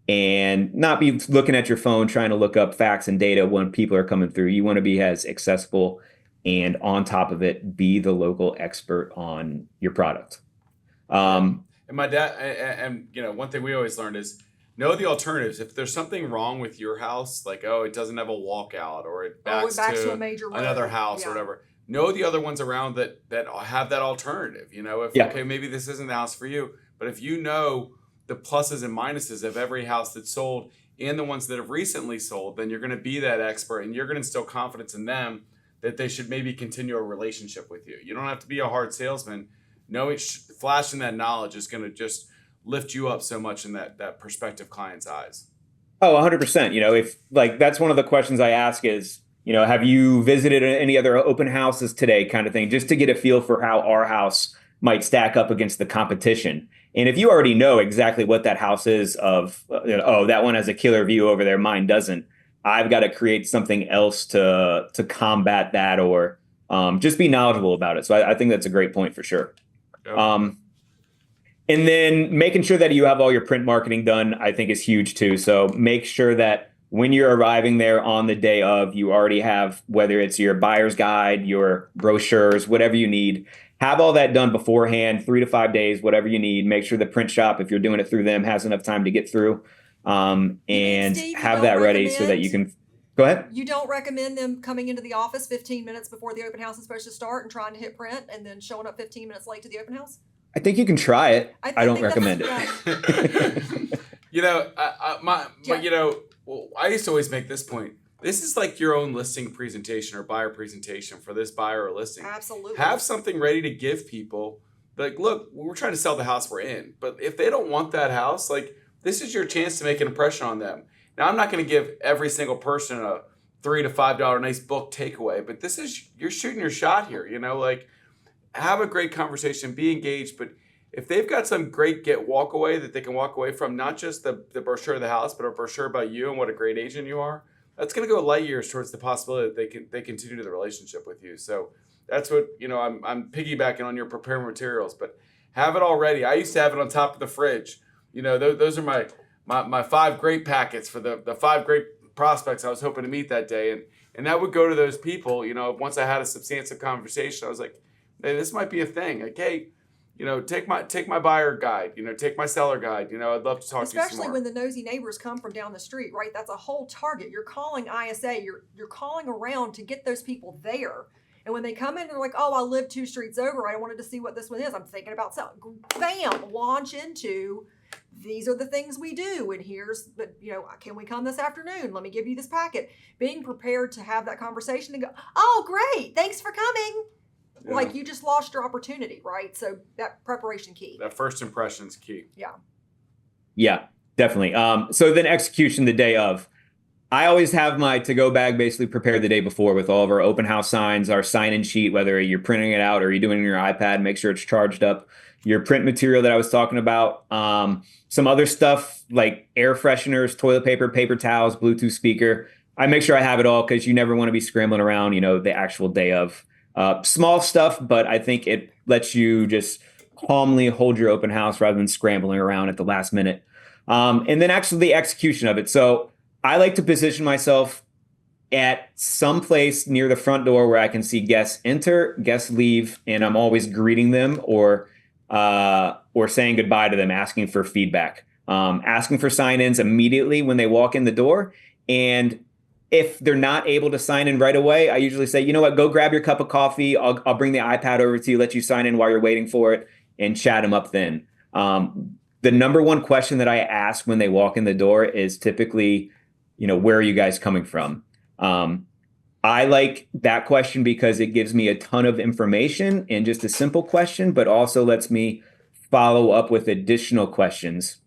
and not be looking at your phone trying to look up facts and data when people are coming through. You want to be as accessible, and on top of it, be the local expert on your product. And my dad, and one thing we always learned is know the alternatives. If there's something wrong with your house, it doesn't have a walkout, or it backs to a major road. another house or whatever, know the other ones around that have that alternative. Okay, maybe this isn't the house for you, but if you know the pluses and minuses of every house that's sold and the ones that have recently sold, then you're going to be that expert, and you're going to instill confidence in them that they should maybe continue a relationship with you. You don't have to be a hard salesman. Flashing that knowledge is going to just lift you up so much in that prospective client's eyes. Oh, 100%. If that's one of the questions I ask is, have you visited any other open houses today, kind of thing, just to get a feel for how our house might stack up against the competition. And if you already know exactly what that house is that one has a killer view over there, mine doesn't, I've got to create something else to combat that, or just be knowledgeable about it. So I think that's a great point for sure. Yep. And then making sure that you have all your print marketing done, I think, is huge too. So make sure that when you're arriving there on the day of, you already have, whether it's your buyer's guide, your brochures, whatever you need, have all that done beforehand, 3 to 5 days, whatever you need. Make sure the print shop, if you're doing it through them, has enough time to get through, and Steve, have that ready so that you can go ahead. You don't recommend them coming into the office 15 minutes before the open house is supposed to start and trying to hit print and then showing up 15 minutes late to the open house? I think you can try it. I don't recommend it. I used to always make this point. This is like your own listing presentation or buyer presentation for this buyer or listing. Absolutely. Have something ready to give people. Look, we're trying to sell the house we're in. But if they don't want that house, this is your chance to make an impression on them. Now, I'm not going to give every single person a $3 to $5 nice book takeaway, but you're shooting your shot here. Have a great conversation, be engaged. But if they've got some great walk away that they can walk away from, not just the brochure of the house, but a brochure about you and what a great agent you are, that's going to go light years towards the possibility that they continue the relationship with you. So that's what, I'm piggybacking on your prepared materials, but have it all ready. I used to have it on top of the fridge. Those are my 5 great packets for the 5 great prospects I was hoping to meet that day. And that would go to those people, once I had a substantive conversation. I was like, hey, this might be a thing. Like, hey, take my buyer guide, take my seller guide. I'd love to talk to you some Especially more. when the nosy neighbors come from down the street, right? That's a whole target. You're calling ISA, you're calling around to get those people there. And when they come in, they're like, oh, I live 2 streets over. I wanted to see what this one is. I'm thinking about selling. Bam, launch into, these are the things we do. And can we come this afternoon? Let me give you this packet. Being prepared to have that conversation and go, oh, great. Thanks for coming. Yeah. Like you just lost your opportunity, right? So that preparation key. That first impression is key. Yeah. Yeah, definitely. So then execution the day of. I always have my to-go bag basically prepared the day before with all of our open house signs, our sign-in sheet, whether you're printing it out or you're doing it on your iPad, make sure it's charged up. Your print material that I was talking about. Some other stuff like air fresheners, toilet paper, paper towels, Bluetooth speaker. I make sure I have it all because you never want to be scrambling around, the actual day of. Small stuff, but I think it lets you just calmly hold your open house rather than scrambling around at the last minute. And then actually the execution of it. So I like to position myself at some place near the front door where I can see guests enter, guests leave, and I'm always greeting them or saying goodbye to them, asking for feedback, asking for sign-ins immediately when they walk in the door. And if they're not able to sign in right away, I usually say, you know what, go grab your cup of coffee. I'll bring the iPad over to you, let you sign in while you're waiting for it, and chat them up then. The number one question that I ask when they walk in the door is typically, where are you guys coming from? I like that question because it gives me a ton of information in just a simple question, but also lets me follow up with additional questions.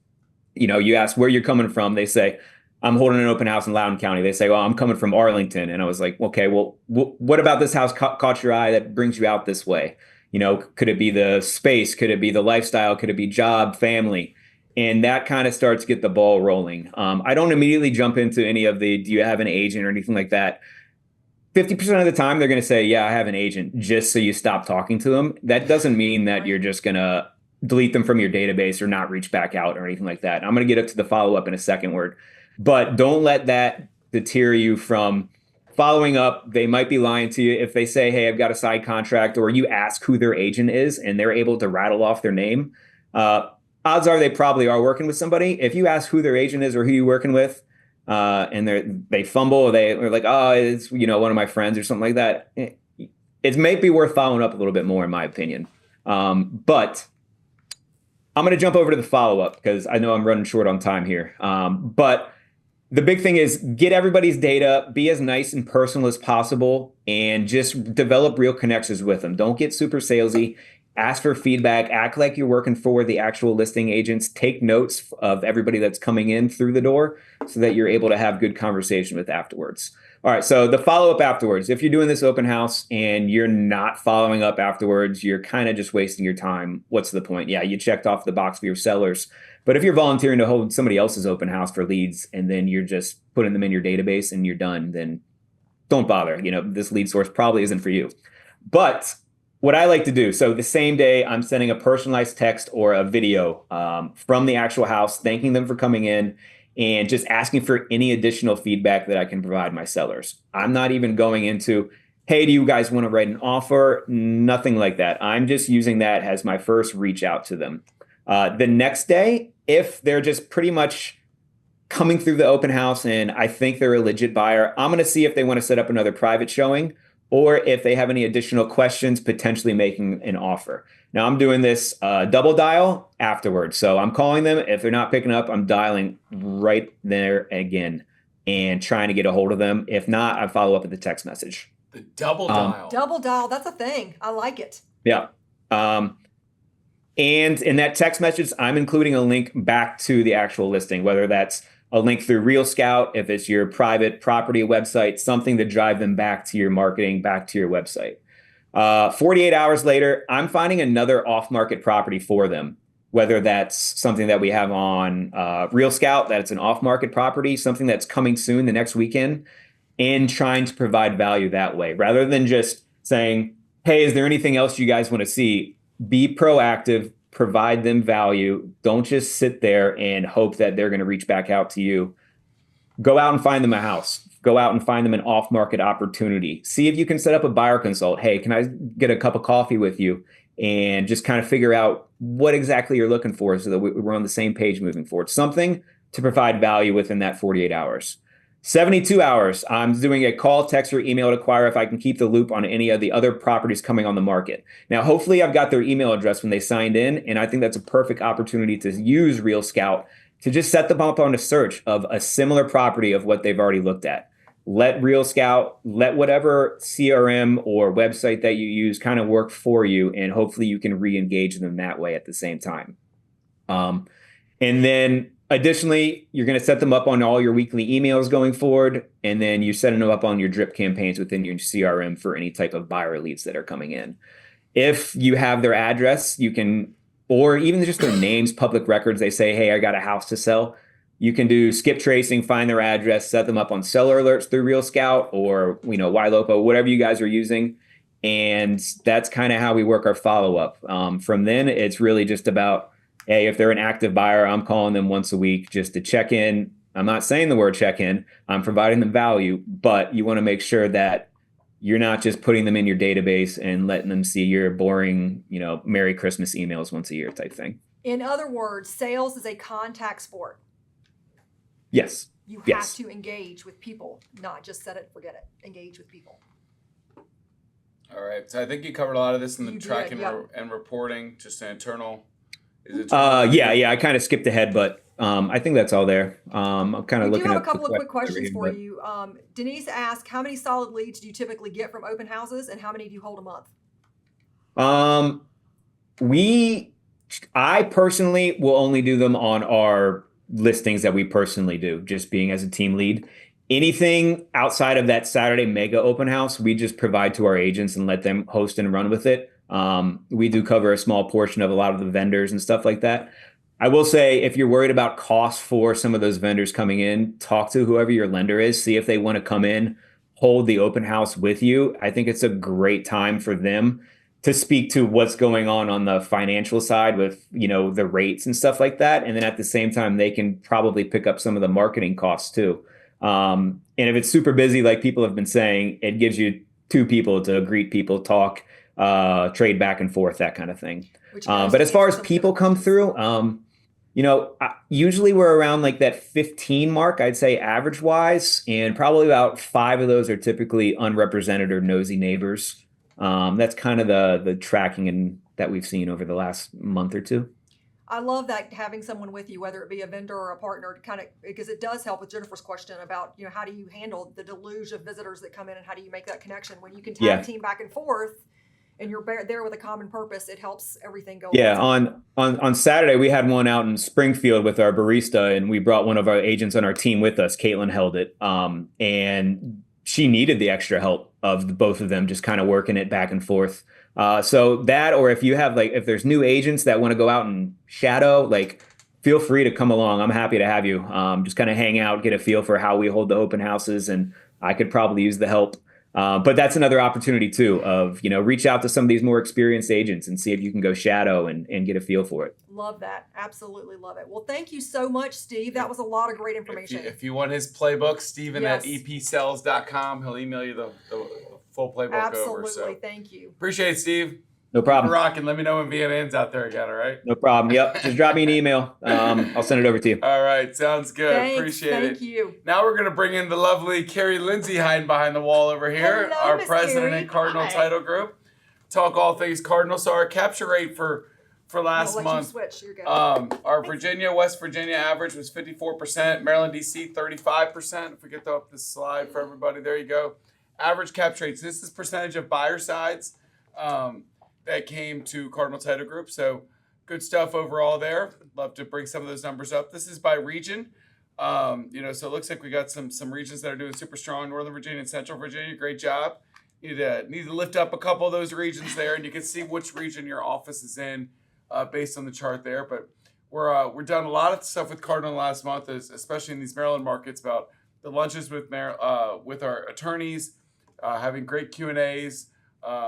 You ask where you're coming from. They say, I'm holding an open house in Loudoun County. They say, well, I'm coming from Arlington. And I was like, okay, well, what about this house caught your eye that brings you out this way? Could it be the space? Could it be the lifestyle? Could it be job, family? And that kind of starts to get the ball rolling. I don't immediately jump into any of do you have an agent or anything like that? 50% of the time, they're going to say, yeah, I have an agent, just so you stop talking to them. That doesn't mean that you're just going to delete them from your database or not reach back out or anything like that. I'm going to get up to the follow-up in a second word. But don't let that deter you from following up. They might be lying to you if they say, hey, I've got a side contract, or you ask who their agent is and they're able to rattle off their name. Odds are they probably are working with somebody. If you ask who their agent is or who you're working with, and they fumble, they're like, oh, it's one of my friends or something like that. It may be worth following up a little bit more, in my opinion. But I'm going to jump over to the follow-up because I know I'm running short on time here. But the big thing is get everybody's data, be as nice and personal as possible, and just develop real connections with them. Don't get super salesy. Ask for feedback. Act like you're working for the actual listing agents. Take notes of everybody that's coming in through the door so that you're able to have good conversation with afterwards. All right, so the follow-up afterwards. If you're doing this open house and you're not following up afterwards, you're kind of just wasting your time. What's the point? Yeah, you checked off the box for your sellers. But if you're volunteering to hold somebody else's open house for leads and then you're just putting them in your database and you're done, then don't bother. This lead source probably isn't for you. But what I like to do, so the same day I'm sending a personalized text or a video from the actual house, thanking them for coming in and just asking for any additional feedback that I can provide my sellers. I'm not even going into, hey, do you guys want to write an offer? Nothing like that. I'm just using that as my first reach out to them. The next day, if they're just pretty much coming through the open house and I think they're a legit buyer, I'm going to see if they want to set up another private showing or if they have any additional questions, potentially making an offer. Now, I'm doing this double dial afterwards. So I'm calling them. If they're not picking up, I'm dialing right there again and trying to get a hold of them. If not, I follow up with a text message. The double dial. Double dial, that's a thing. I like it. Yeah. And in that text message, I'm including a link back to the actual listing, whether that's a link through Real Scout, if it's your private property website, something to drive them back to your marketing, back to your website. 48 hours later, I'm finding another off-market property for them. whether that's something that we have on Real Scout, that it's an off-market property, something that's coming soon the next weekend, and trying to provide value that way rather than just saying, hey, is there anything else you guys want to see? Be proactive, provide them value. Don't just sit there and hope that they're going to reach back out to you. Go out and find them a house. Go out and find them an off-market opportunity. See if you can set up a buyer consult. Hey, can I get a cup of coffee with you? And just kind of figure out what exactly you're looking for so that we're on the same page moving forward. Something to provide value within that 48 hours. 72 hours, I'm doing a call, text, or email to inquire if I can keep the loop on any of the other properties coming on the market. Now, hopefully I've got their email address when they signed in, and I think that's a perfect opportunity to use Real Scout to just set them up on a search of a similar property of what they've already looked at. Let Real Scout, let whatever CRM or website that you use kind of work for you, and hopefully you can re-engage them that way at the same time. And then additionally, you're going to set them up on all your weekly emails going forward, and then you're setting them up on your drip campaigns within your CRM for any type of buyer leads that are coming in. If you have their address, you can, or even just their names, public records, they say, hey, I got a house to sell. You can do skip tracing, find their address, set them up on seller alerts through Real Scout or, YLOPO, whatever you guys are using. And that's kind of how we work our follow-up. From then, it's really just about, hey, if they're an active buyer, I'm calling them once a week just to check in. I'm not saying the word check in. I'm providing them value, but you want to make sure that you're not just putting them in your database and letting them see your boring, Merry Christmas emails once a year type thing. In other words, sales is a contact sport. Yes. You Yes. have to engage with people, not just set it and forget it. Engage with people. All right. So I think you covered a lot of this in the You did, tracking yeah. and reporting, just an internal. Yeah. I kind of skipped ahead, but I think that's all there. I'm kind of We do looking have at a couple of quick questions for but- you. Denise asked, how many solid leads do you typically get from open houses, and how many do you hold a month? I personally will only do them on our listings that we personally do, just being as a team lead. Anything outside of that Saturday mega open house, we just provide to our agents and let them host and run with it. We do cover a small portion of a lot of the vendors and stuff like that. I will say, if you're worried about costs for some of those vendors coming in, talk to whoever your lender is, see if they want to come in, hold the open house with you. I think it's a great time for them to speak to what's going on the financial side with, the rates and stuff like that. And then at the same time, they can probably pick up some of the marketing costs too. And if it's super busy, like people have been saying, it gives you two people to greet people, talk, trade back and forth, that kind of thing. But as far as people come through, usually we're around like that 15 mark, I'd say average wise, and probably about 5 of those are typically unrepresented or nosy neighbors. That's kind of the tracking that we've seen over the last month or two. I love that, having someone with you, whether it be a vendor or a partner, because it does help with Jennifer's question about, how do you handle the deluge of visitors that come in, and how do you make that connection when you can tag team back and forth and you're there with a common purpose. It helps everything go. Yeah. On Saturday, we had one out in Springfield with our barista, and we brought one of our agents on our team with us. Caitlin held it. And she needed the extra help of both of them just kind of working it back and forth. So that, or if you have if there's new agents that want to go out and shadow, feel free to come along. I'm happy to have you. Just kind of hang out, get a feel for how we hold the open houses, and I could probably use the help. But that's another opportunity too of, reach out to some of these more experienced agents and see if you can go shadow and get a feel for it. Love that. Absolutely love it. Well, thank you so much, Steve. That was a lot of great information. If you want his playbook, Steven Yes. at epsells.com. He'll email you the full playbook over. Absolutely. So Thank you. appreciate it, Steve. No problem. Rocking. Let me know when VNN's out there again, all right? No problem. Yep. Just drop me an email. I'll send it over to you. All right. Sounds good. Thanks. Appreciate it. Thank you. Now we're going to bring in the lovely Carrie Lindsay hiding behind the wall over here, Hello, our Miss president Carrie. at Cardinal Hi. Title Group. Talk all things Cardinal. So our capture rate for last I'll let month, you switch. You're good. our West Virginia average was 54%, Maryland, D.C., 35%. If we get up this slide for everybody, there you go. Average capture rates. This is percentage of buyer sides that came to Cardinal Title Group. So good stuff overall there. Love to bring some of those numbers up. This is by region. So it looks like we got some regions that are doing super strong. Northern Virginia and Central Virginia, great job. Need to lift up a couple of those regions there, and you can see which region your office is in. based on the chart there. But we're done a lot of stuff with Cardinal last month, especially in these Maryland markets, about the lunches with our attorneys, having great Q&As.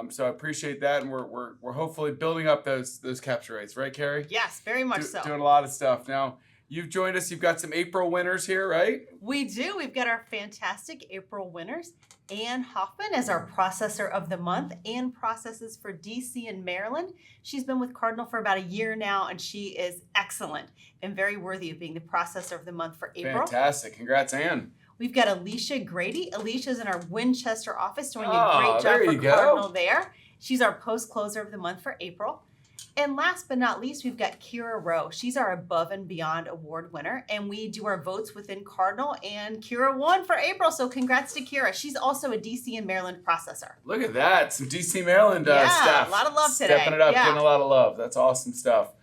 So I appreciate that, and we're hopefully building up those capture rates, right, Carrie? Yes, very much so. Doing a lot of stuff now. You've joined us. You've got some April winners here, right? We do. We've got our fantastic April winners. Ann Hoffman as our processor of the month. Ann processes for DC and Maryland. She's been with Cardinal for about a year now, and she is excellent and very worthy of being the processor of the month for April. Fantastic. Congrats, Ann. We've got Alicia Grady. Alicia's in our Winchester office doing a great job for Cardinal there. She's our post closer of the month for April. And last but not least, we've got Kira Rowe. She's our Above and Beyond Award winner, and we do our votes within Cardinal, and Kira won for April, so congrats to Kira. She's also a DC and Maryland processor. Look at that. Some DC Maryland Yeah, staff. a lot of love today. Stepping it up, Yeah. getting a lot of love. That's awesome stuff.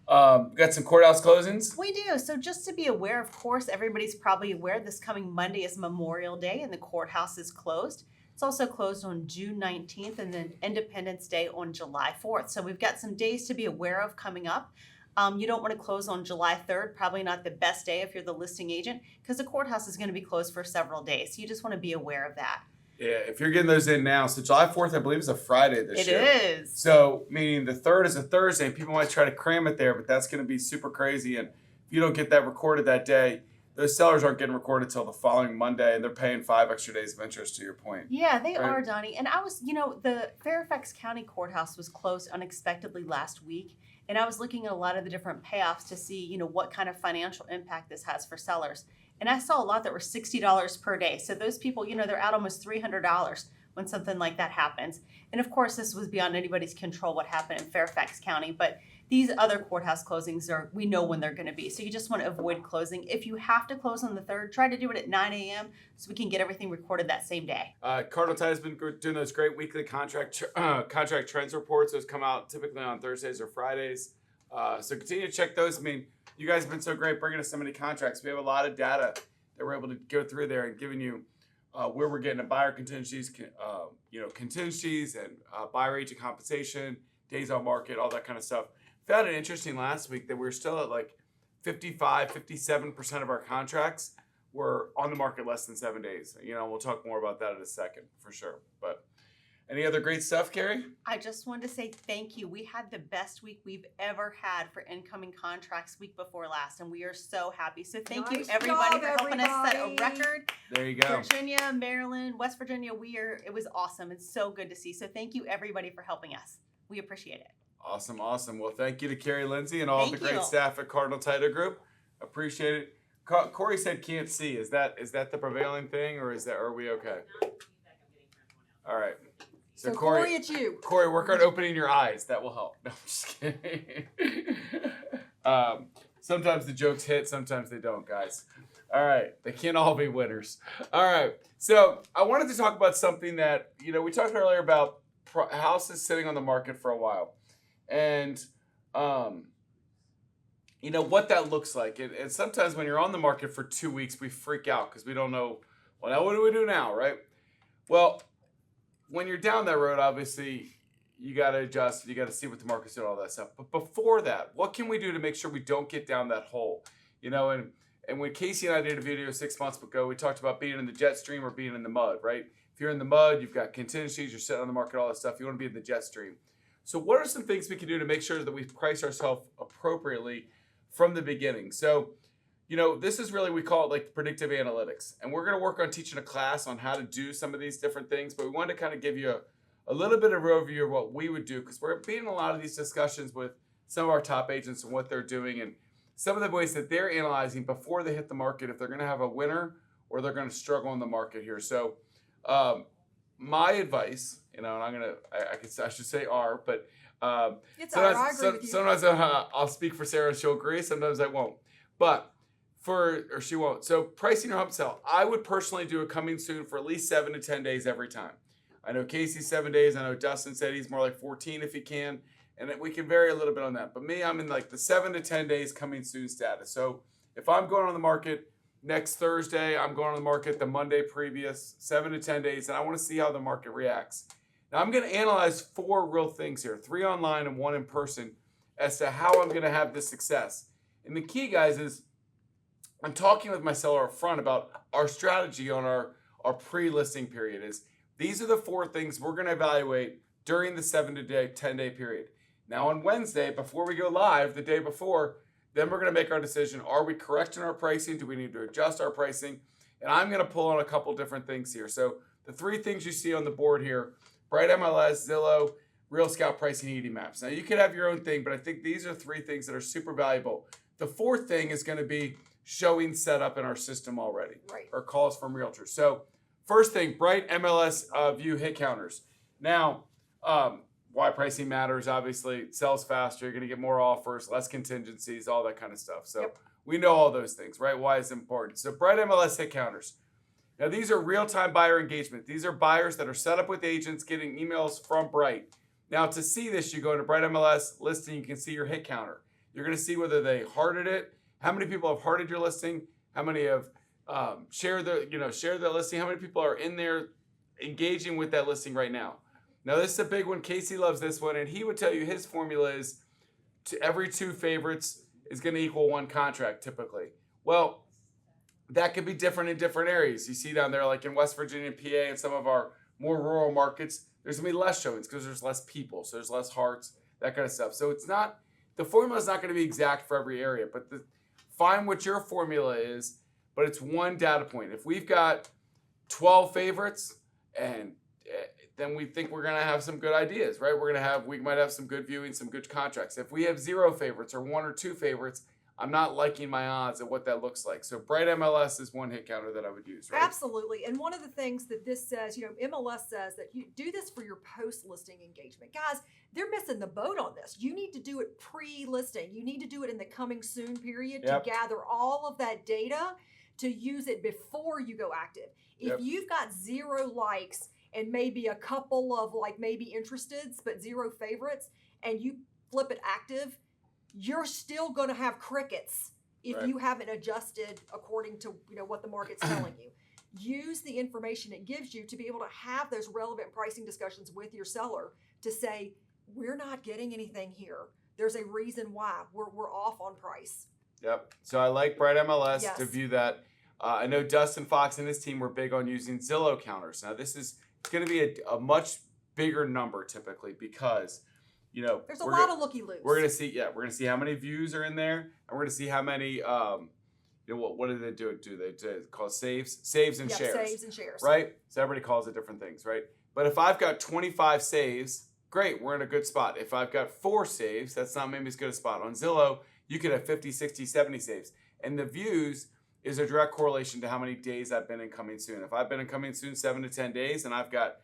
Got some courthouse closings? We do. So just to be aware, of course, everybody's probably aware this coming Monday is Memorial Day, and the courthouse is closed. It's also closed on June 19th and then Independence Day on July 4th. So we've got some days to be aware of coming up. You don't want to close on July 3rd, probably not the best day if you're the listing agent, because the courthouse is going to be closed for several days. So you just want to be aware of that. Yeah, if you're getting those in now. So July 4th, I believe, is a Friday this year. It is. So meaning the 3rd is a Thursday, and people might try to cram it there, but that's going to be super crazy. And if you don't get that recorded that day, those sellers aren't getting recorded till the following Monday, and they're paying 5 extra days of interest, to your point. Yeah, they Right. are, Donnie. And I was, the Fairfax County Courthouse was closed unexpectedly last week. And I was looking at a lot of the different payoffs to see, what kind of financial impact this has for sellers. And I saw a lot that were $60 per day. So those people, they're out almost $300 when something like that happens. And of course, this was beyond anybody's control what happened in Fairfax County. But these other courthouse closings we know when they're going to be. So you just want to avoid closing. If you have to close on the 3rd, try to do it at 9 a.m. so we can get everything recorded that same day. Cardinal Tide has been doing those great weekly contract trends reports. Those come out typically on Thursdays or Fridays. So continue to check those. I mean, you guys have been so great bringing us so many contracts. We have a lot of data that we're able to go through there and giving you where we're getting a buyer contingencies, contingencies and buyer agent compensation, days on market, all that kind of stuff. Found it interesting last week that we were still at like 57% of our contracts were on the market less than 7 days. We'll talk more about that in a second for sure. But any other great stuff, Carrie? I just wanted to say thank you. We had the best week we've ever had for incoming contracts week before last, and we are so happy. So thank you Nice everybody job, for helping us set a everybody. record. There you go. Virginia, Maryland, West Virginia, it was awesome. It's so good to see. So thank you everybody for helping us. We appreciate it. Awesome. Well, thank you to Carrie Lindsay and all Thank the great you. staff at Cardinal Title Group. Appreciate it. Corey said can't see. Is that the prevailing thing, or are we okay? All right. So Corey, it's you. Corey, work on opening your eyes. That will help. No, I'm just kidding. Sometimes the jokes hit, sometimes they don't, guys. All right. They can't all be winners. All right. So I wanted to talk about something that, we talked earlier about houses sitting on the market for a while. And, what that looks like. And sometimes when you're on the market for 2 weeks, we freak out because we don't know, well, now what do we do now, right? Well, when you're down that road, obviously, you got to adjust. You got to see what the market's doing, all that stuff. But before that, what can we do to make sure we don't get down that hole? And when Casey and I did a video 6 months ago, we talked about being in the jet stream or being in the mud, right? If you're in the mud, you've got contingencies, you're sitting on the market, all that stuff. You want to be in the jet stream. So what are some things we can do to make sure that we price ourselves appropriately from the beginning? So, this is really, we call it like predictive analytics. And we're going to work on teaching a class on how to do some of these different things. But we wanted to kind of give you a little bit of an overview of what we would do, because we're being in a lot of these discussions with some of our top agents and what they're doing and some of the ways that they're analyzing before they hit the market, if they're going to have a winner or they're going to struggle in the market here. So my advice, and I should say but It's our, I agree with you. sometimes I'll speak for Sarah and she'll agree. Sometimes I won't. But she won't. So pricing your home sale, I would personally do a coming soon for at least 7 to 10 days every time. I know Casey's 7 days. I know Dustin said he's more like 14 if he can. And we can vary a little bit on that. But me, I'm in like the 7 to 10 days coming soon status. So if I'm going on the market next Thursday, I'm going on the market the Monday previous, 7 to 10 days, and I want to see how the market reacts. Now I'm going to analyze 4 real things here, 3 online and 1 in person as to how I'm going to have this success. And the key, guys, is I'm talking with my seller up front about our strategy on our pre-listing period. Is these are the 4 things we're going to evaluate during the 7 to 10-day period. Now on Wednesday, before we go live, the day before, then we're going to make our decision. Are we correct in our pricing? Do we need to adjust our pricing? And I'm going to pull on a couple different things here. So the 3 things you see on the board here, Bright MLS, Zillow, Real Scout pricing heating maps. Now you could have your own thing, but I think these are 3 things that are super valuable. The 4th thing is going to be showing setup in our system already, Right. or calls from realtors. So first thing, Bright MLS view hit counters. Now, why pricing matters, obviously, it sells faster, you're going to get more offers, less contingencies, all that kind of stuff. So we know all those things, right? Why it's important. So Bright MLS hit counters. Now these are real-time buyer engagement. These are buyers that are set up with agents getting emails from Bright. Now to see this, you go into Bright MLS listing, you can see your hit counter. You're going to see whether they hearted it, how many people have hearted your listing, how many have shared their listing, how many people are in there engaging with that listing right now. Now this is a big one. Casey loves this one, and he would tell you his formula is every 2 favorites is going to equal 1 contract typically. Well, that could be different in different areas. You see down there, like in West Virginia and PA and some of our more rural markets, there's going to be less showings because there's less people, so there's less hearts, that kind of stuff. So it's not, the formula is not going to be exact for every area, but find what your formula is, but it's 1 data point. If we've got 12 favorites, and then we think we're going to have some good ideas, right? We might have some good viewing, some good contracts. If we have 0 favorites or 1 or 2 favorites, I'm not liking my odds at what that looks like. So Bright MLS is 1 hit counter that I would use, right? Absolutely. And one of the things that this says, MLS says that you do this for your post-listing engagement. Guys, they're missing the boat on this. You need to do it pre-listing. You need to do it in the coming soon period to gather all of that data to use it before you go active. If you've got 0 likes and maybe a couple of maybe interesteds, but 0 favorites, and you flip it active, you're still going to have crickets if you haven't adjusted according to what the market's telling you. Use the information it gives you to be able to have those relevant pricing discussions with your seller to say, we're not getting anything here. There's a reason why we're off on price. Yep. So I like Bright MLS to view that. I know Dustin Fox and his team were big on using Zillow counters. Now this is going to be a much bigger number typically because there's a lot of looky-loos. We're gonna see how many views are in there, and we're gonna see how many what do they do? Do they call saves and shares? Saves and shares. Right? So everybody calls it different things, right? But if I've got 25 saves, great, we're in a good spot. If I've got 4 saves, that's not maybe as good a spot. On Zillow, you could have 50, 60, 70 saves. And the views is a direct correlation to how many days I've been in coming soon. If I've been in coming soon 7 to 10 days and I've got,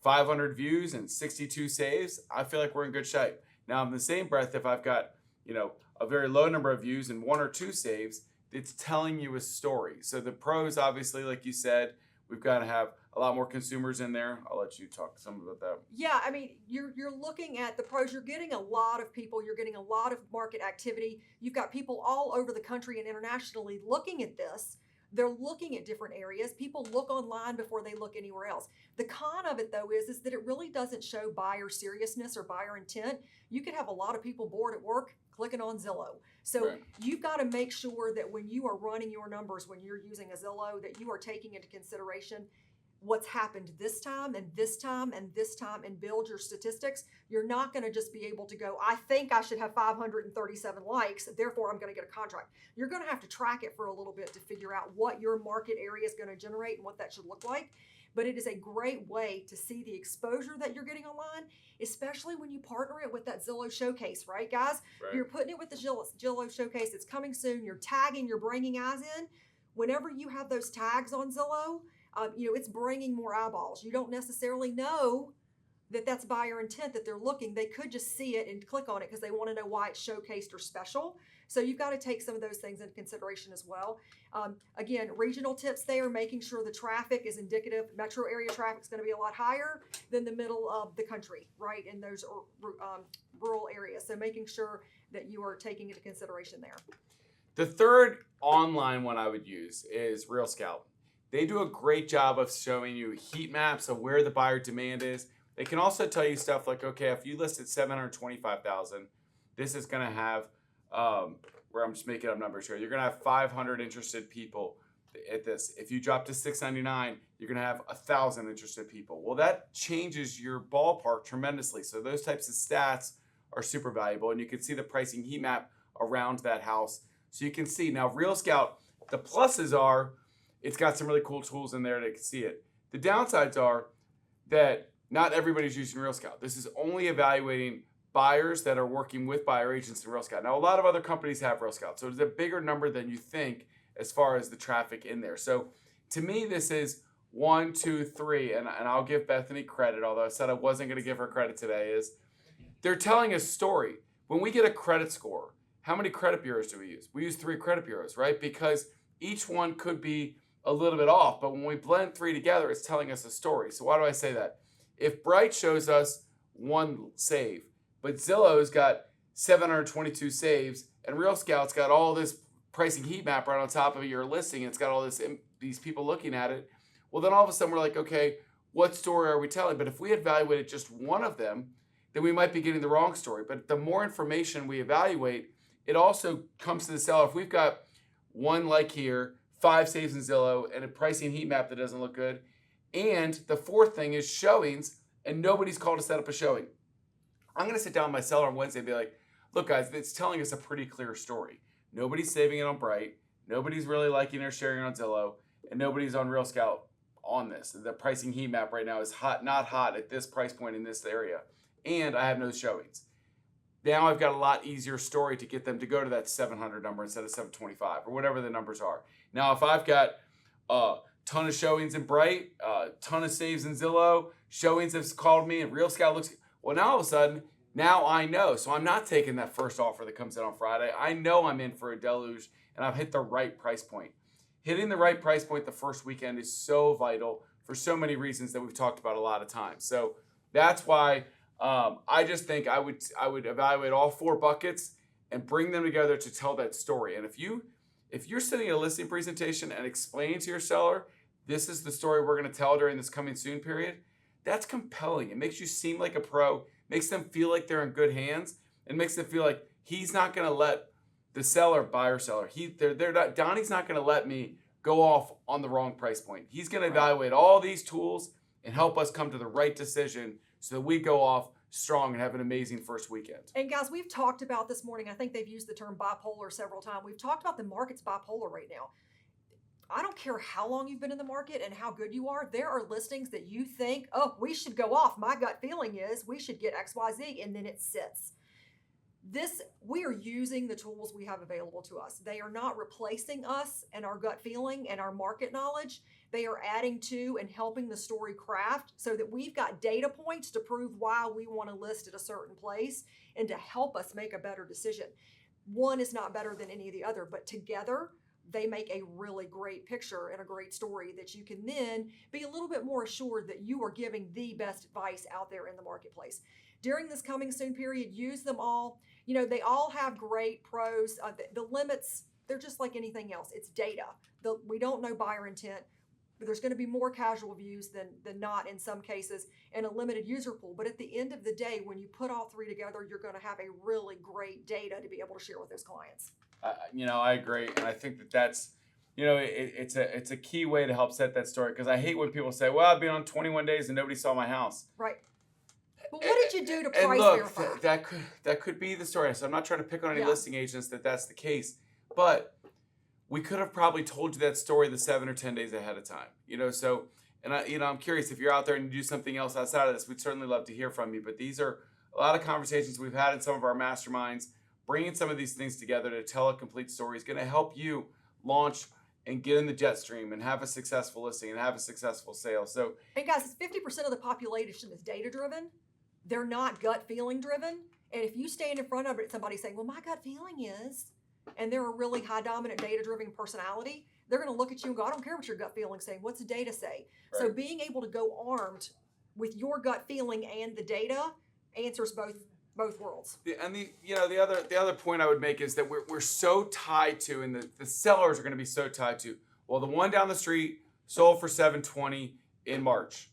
500 views and 62 saves, I feel like we're in good shape. Now, in the same breath, if I've got, a very low number of views and 1 or 2 saves, it's telling you a story. So the pros, obviously, like you said, we've got to have a lot more consumers in there. I'll let you talk some about that. Yeah, I mean, you're looking at the pros. You're getting a lot of people. You're getting a lot of market activity. You've got people all over the country and internationally looking at this. They're looking at different areas. People look online before they look anywhere else. The con of it, though, is that it really doesn't show buyer seriousness or buyer intent. You could have a lot of people bored at work clicking on Zillow. So you've got to make sure that when you are running your numbers, when you're using a Zillow, that you are taking into consideration what's happened this time and this time and this time and build your statistics. You're not going to just be able to go, I think I should have 537 likes, therefore I'm going to get a contract. You're going to have to track it for a little bit to figure out what your market area is going to generate and what that should look like. But it is a great way to see the exposure that you're getting online, especially when you partner it with that Zillow showcase, right, guys? Right. You're putting it with the Zillow showcase. It's coming soon. You're tagging, you're bringing eyes in. Whenever you have those tags on Zillow, it's bringing more eyeballs. You don't necessarily know that that's buyer intent that they're looking. They could just see it and click on it because they want to know why it's showcased or special. So you've got to take some of those things into consideration as well. Again, regional tips there, making sure the traffic is indicative. Metro area traffic is going to be a lot higher than the middle of the country, right, in those rural areas. So making sure that you are taking into consideration there. The third online one I would use is Real Scout. They do a great job of showing you heat maps of where the buyer demand is. They can also tell you stuff like, okay, if you listed 725,000, this is going to have, where I'm just making up numbers here, you're going to have 500 interested people at this. If you drop to $6.99, you're going to have 1,000 interested people. Well, that changes your ballpark tremendously. So those types of stats are super valuable, and you can see the pricing heat map around that house. So you can see now Real Scout, the pluses are it's got some really cool tools in there to see it. The downsides are that not everybody's using Real Scout. This is only evaluating buyers that are working with buyer agents in Real Scout. Now, a lot of other companies have Real Scout, so it's a bigger number than you think as far as the traffic in there. So to me, this is 1, 2, 3, and I'll give Bethany credit, although I said I wasn't going to give her credit today, is they're telling a story. When we get a credit score, how many credit bureaus do we use? We use 3 credit bureaus, right? Because each one could be a little bit off, but when we blend 3 together, it's telling us a story. So why do I say that? If Bright shows us 1 save, but Zillow's got 722 saves, and Real Scout's got all this pricing heat map right on top of your listing, and it's got all these people looking at it, well, then all of a sudden we're like, okay, what story are we telling? But if we evaluated just one of them, then we might be getting the wrong story. But the more information we evaluate, it also comes to the seller. If we've got 1 like here, 5 saves in Zillow, and a pricing heat map that doesn't look good, and the 4th thing is showings, and nobody's called to set up a showing, I'm going to sit down with my seller on Wednesday and be like, look, guys, it's telling us a pretty clear story. Nobody's saving it on Bright. Nobody's really liking or sharing it on Zillow. And nobody's on Real Scout on this. The pricing heat map right now is not hot at this price point in this area. And I have no showings. Now I've got a lot easier story to get them to go to that 700 number instead of 725 or whatever the numbers are. Now, if I've got a ton of showings in Bright, a ton of saves in Zillow, showings have called me, and Real Scout looks, well, now all of a sudden, now I know. So I'm not taking that first offer that comes in on Friday. I know I'm in for a deluge, and I've hit the right price point. Hitting the right price point the first weekend is so vital for so many reasons that we've talked about a lot of times. So that's why I just think I would evaluate all 4 buckets and bring them together to tell that story. And if you're sitting at a listing presentation and explaining to your seller, this is the story we're going to tell during this coming soon period, that's compelling. It makes you seem like a pro, makes them feel like they're in good hands, and makes them feel like he's not going to let the seller, buyer seller, Donnie's not going to let me go off on the wrong price point. He's going to evaluate all these tools and help us come to the right decision so that we go off strong and have an amazing first weekend. And guys, we've talked about this morning, I think they've used the term bipolar several times. We've talked about the market's bipolar right now. I don't care how long you've been in the market and how good you are. There are listings that you think, oh, we should go off. My gut feeling is we should get XYZ, and then it sits. We are using the tools we have available to us. They are not replacing us and our gut feeling and our market knowledge. They are adding to and helping the story craft so that we've got data points to prove why we want to list at a certain place and to help us make a better decision. One is not better than any of the other, but together they make a really great picture and a great story that you can then be a little bit more assured that you are giving the best advice out there in the marketplace. During this coming soon period, use them all. You know, they all have great pros. The limits, they're just like anything else. It's data. We don't know buyer intent. But there's going to be more casual views than not in some cases, and a limited user pool. But at the end of the day, when you put all 3 together, you're going to have a really great data to be able to share with those clients. I agree, and I think that's, it's a key way to help set that story, because I hate when people say, well, I've been on 21 days and nobody saw my house. Right. But what did you do to price and look, verify? that could be the story. So I'm not trying to pick on any listing agents that's the case, but we could have probably told you that story the 7 or 10 days ahead of time. So, and I'm curious if you're out there and you do something else outside of this, we'd certainly love to hear from you. But these are a lot of conversations we've had in some of our masterminds. Bringing some of these things together to tell a complete story is going to help you launch and get in the jet stream and have a successful listing and have a successful sale. So, and guys, 50% of the population is data driven. They're not gut feeling driven. And if you stand in front of somebody saying, well, my gut feeling is, and they're a really high dominant data driven personality, they're going to look at you and go, I don't care what your gut feeling is saying. What's the data say? Right. So being able to go armed with your gut feeling and the data answers both worlds. And the other point I would make is that we're so tied to, and the sellers are going to be so tied to, well, the one down the street sold for $720 in March.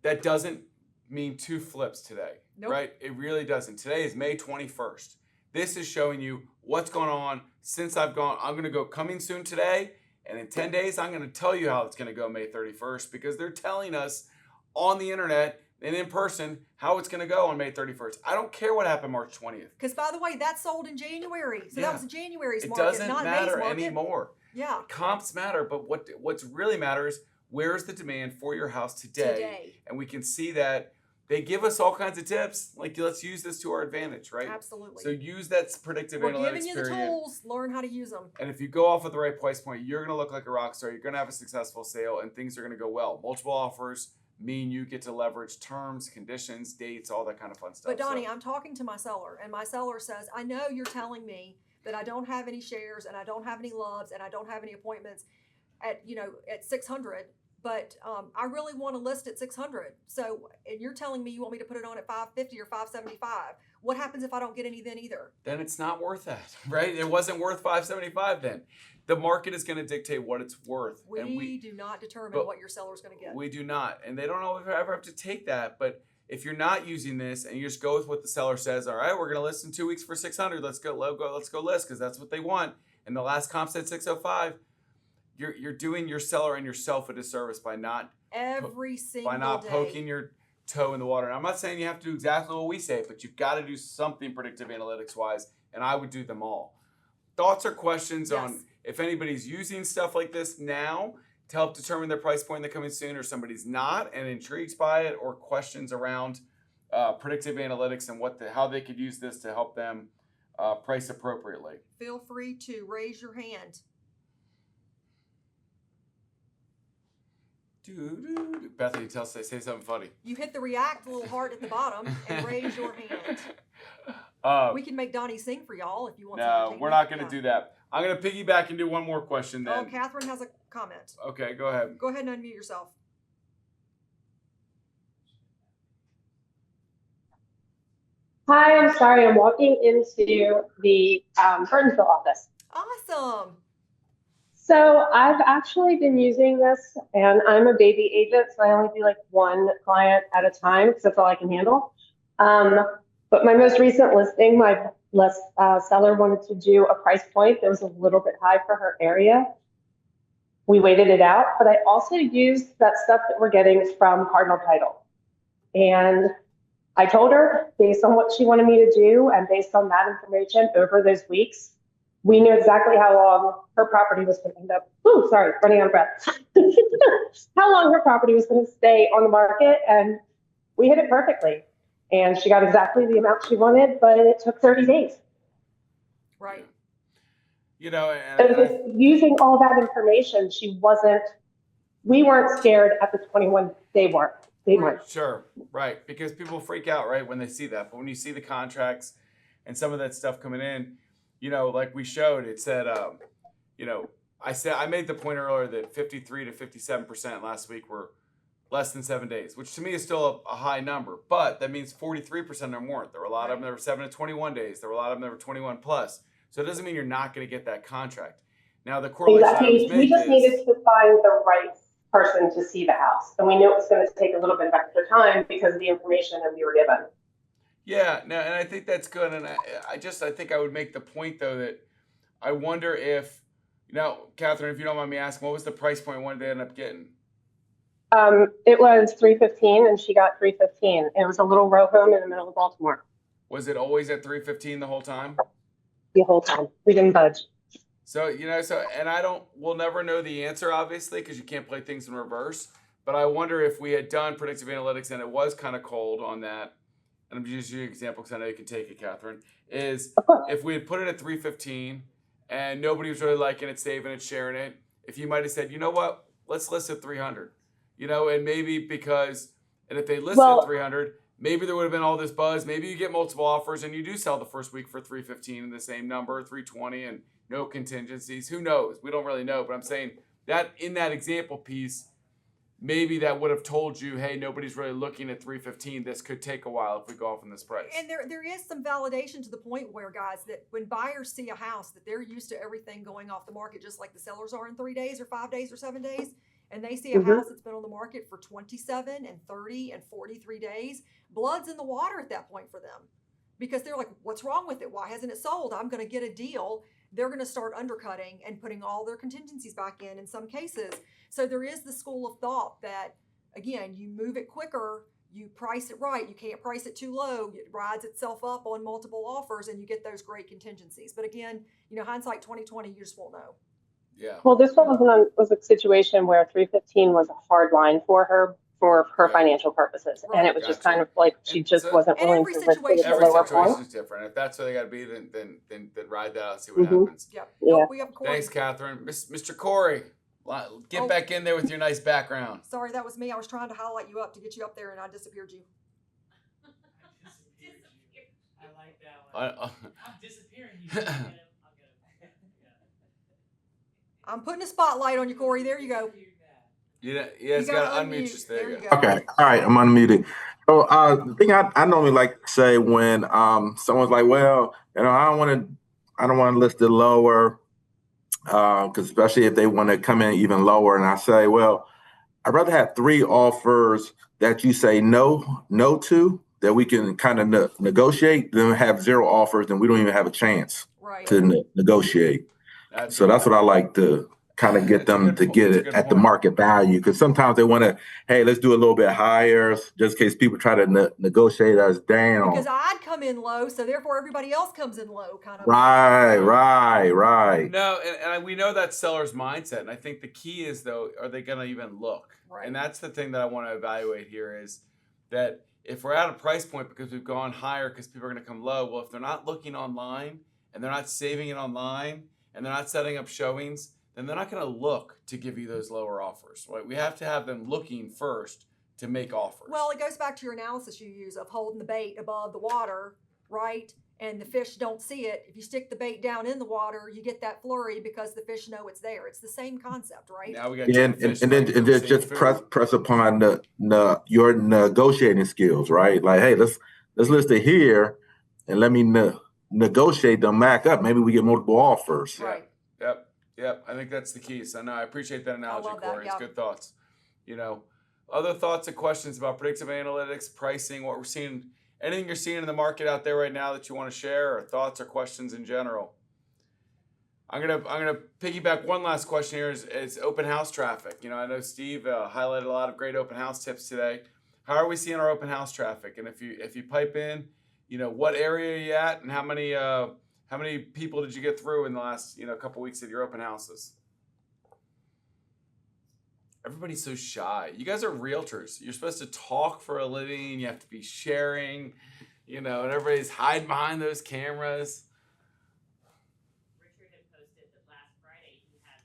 That doesn't mean 2 flips today, nope. Right? It really doesn't. Today is May 21st. This is showing you what's going on since I've gone. I'm going to go coming soon today. And in 10 days, I'm going to tell you how it's going to go May 31st because they're telling us on the internet and in person how it's going to go on May 31st. I don't care what happened March 20th. Because, by the way, that sold in January. So that was January's It market, doesn't not matter May's market. anymore. Yeah. Comps matter, but what's really matters, where's the demand for your house today? And we can see that they give us all kinds of tips. Like, let's use this to our advantage, right? Absolutely. So use that predictive We're analytics giving you the period. tools. Learn how to use them. And if you go off at the right price point, you're going to look like a rock star. You're going to have a successful sale, and things are going to go well. Multiple offers mean you get to leverage terms, conditions, dates, all that kind of fun stuff. But Donnie, I'm talking to my seller, and my seller says, I know you're telling me that I don't have any shares, and I don't have any loves, and I don't have any appointments at 600. But I really want to list at 600. So, and you're telling me you want me to put it on at 550 or 575. What happens if I don't get any then either? Then it's not worth that, right? It wasn't worth 575 then. The market is going to dictate what it's worth. We do not determine what your seller's going to get. We do not. And they don't ever have to take that. But if you're not using this and you just go with what the seller says, all right, we're going to list in 2 weeks for 600. Let's go list because that's what they want. And the last comp said 605. You're doing your seller and yourself a disservice by not poking your toe in the water. And I'm not saying you have to do exactly what we say, but you've got to do something predictive analytics wise, and I would do them all. Thoughts or questions on if anybody's using stuff like this now to help determine their price point in the coming soon, or somebody's not and intrigued by it, or questions around predictive analytics and how they could use this to help them price appropriately. Feel free to raise your hand. Bethany, say something funny. You hit the react little heart at the bottom and raise your hand. We can make Donnie sing for y'all if you want. No, we're not going to do that. I'm going to piggyback and do one more question then. Oh, Catherine has a comment. Okay, go ahead. Go ahead and unmute yourself. Hi, I'm sorry. I'm walking into the Burtonsville office. Awesome. So I've actually been using this, and I'm a baby agent, so I only do like one client at a time because that's all I can handle. But my most recent listing, my seller wanted to do a price point that was a little bit high for her area. We waited it out, but I also used that stuff that we're getting from Cardinal Title. And I told her, based on what she wanted me to do and based on that information over those weeks, we knew exactly how long her property was going to end up. Ooh, sorry, running out of breath. How long her property was going to stay on the market, and we hit it perfectly. And she got exactly the amount she wanted, but it took 30 days. Right. And using all that information, we weren't scared at the 21-day mark. Sure, right. Because people freak out, right, when they see that. But when you see the contracts and some of that stuff coming in, like we showed, it said, I made the point earlier that 53 to 57% last week were less than 7 days, which to me is still a high number. But that means 43% of them weren't. There were a lot of them that were 7 to 21 days. There were a lot of them that were 21 plus. So it doesn't mean you're not going to get that contract. Now, the correlation we just needed to find the right person to see the house. And we knew it was going to take a little bit of extra time because of the information that we were given. Yeah, no, and I think that's good. And I think I would make the point, though, that I wonder if, Catherine, if you don't mind me asking, what was the price point? What did they end up getting? It was $315, and she got $315. It was a little row home in the middle of Baltimore. Was it always at $315 the whole time? The whole time. We didn't budge. So, and we'll never know the answer, obviously, because you can't play things in reverse. But I wonder if we had done predictive analytics and it was kind of cold on that. And I'm just using an example because I know you can take it, Catherine, is if we had put it at 315 and nobody was really liking it, saving it, sharing it, if you might have said, you know what, let's list at 300, and maybe and if they listed at 300, maybe there would have been all this buzz. Maybe you get multiple offers and you do sell the first week for 315 and the same number, 320 and no contingencies. Who knows? We don't really know, but I'm saying that in that example piece, maybe that would have told you, hey, nobody's really looking at 315. This could take a while if we go off on this price. And there is some validation to the point where, guys, that when buyers see a house that they're used to everything going off the market, just like the sellers are in 3 days or 5 days or 7 days, and they see a house that's been on the market for 27 and 30 and 43 days, blood's in the water at that point for them. because they're like, what's wrong with it? Why hasn't it sold? I'm going to get a deal. They're going to start undercutting and putting all their contingencies back in some cases. So there is the school of thought that, again, you move it quicker, you price it right. You can't price it too low. It rides itself up on multiple offers and you get those great contingencies. But again, hindsight 2020, you just won't know. Yeah. Well, this one was a situation where 315 was a hard line for her Right. financial purposes. Right. And it was just Gotcha. kind of like she And just so- wasn't And willing every to risk it at situation- the Every lower situation point. is different. If that's where they got to be, then ride that out, see what Mhm. happens. Yep. Yeah. Oh, we have Corey. Thanks, Catherine. Mr. Corey, get Oh. back in there with your nice background. Sorry, that was me. I was trying to highlight you up to get you up there and I disappeared you. I like that one. I'm disappearing. You I'll get him. I'm putting a spotlight on you, Corey. There you go. Yeah, You it's got to unmute. unmute you. There There you you go. go. Okay. All right. I'm unmuted. So the thing I normally like to say when someone's like, well, I don't want to list it lower, because especially if they want to come in even lower, and I say, well, I'd rather have 3 offers that you say no to, that we can kind of negotiate, than have 0 offers and we don't even have a chance Right. to negotiate. So that's what I like to kind of get That's a them good to point. get That's a it good at the point. market value, because sometimes they want to, hey, let's do a little bit higher, just in case people try to negotiate us down. Because I'd come in low, so therefore everybody else comes in low, kind of. Right. No, and we know that seller's mindset. And I think the key is, though, are they going to even look? Right. And that's the thing that I want to evaluate here is that if we're at a price point because we've gone higher because people are going to come low, well, if they're not looking online and they're not saving it online and they're not setting up showings, then they're not going to look to give you those lower offers. Right? We have to have them looking first to make offers. Well, it goes back to your analysis you use of holding the bait above the water, right? And the fish don't see it. If you stick the bait down in the water, you get that flurry because the fish know it's there. It's the same concept, right? Now we got And fish then fighting for the same just food. press upon your negotiating skills, right? Like, hey, let's list it here and let me negotiate them back up. Maybe we get multiple offers. Right. Yep. I think that's the key. So no, I appreciate that analogy, love that, Corey. It's yeah. good thoughts. Other thoughts and questions about predictive analytics, pricing, what we're seeing, anything you're seeing in the market out there right now that you want to share, or thoughts or questions in general. I'm gonna piggyback one last question here is open house traffic. I know Steve highlighted a lot of great open house tips today. How are we seeing our open house traffic? And if you pipe in, what area are you at, and how many people did you get through in the last couple weeks at your open houses? Everybody's so shy. You guys are realtors. You're supposed to talk for a living. You have to be sharing, and everybody's hiding behind those cameras. Richard had posted that last Friday he had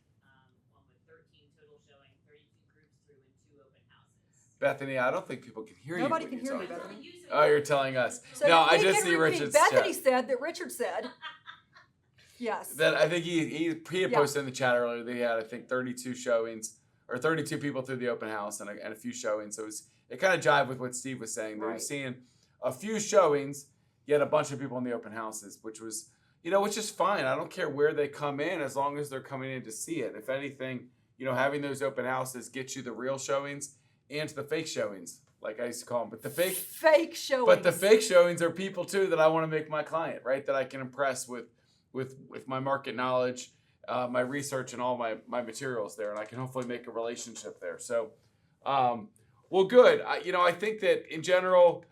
one with 13 total showing, 32 groups through, and 2 open houses. Bethany, I don't think people can hear you. Nobody when can you're hear you, talking. Bethany. Oh, you're telling us. So No, I we just can see repeat Richard's Bethany chat. said that Richard said. Yes. That I think he had Yeah. posted in the chat earlier that he had, I think, 32 showings or 32 people through the open house and a few showings. So it kind of jived with what Steve was saying. They were Right. seeing a few showings, yet a bunch of people in the open houses, which is fine. I don't care where they come in as long as they're coming in to see it. If anything, having those open houses gets you the real showings and the fake showings, like I used to call them. But the fake showings. But the fake showings are people too that I want to make my client, right? That I can impress with my market knowledge, my research, and all my materials there, and I can hopefully make a relationship there. So, well, good. I think that in general,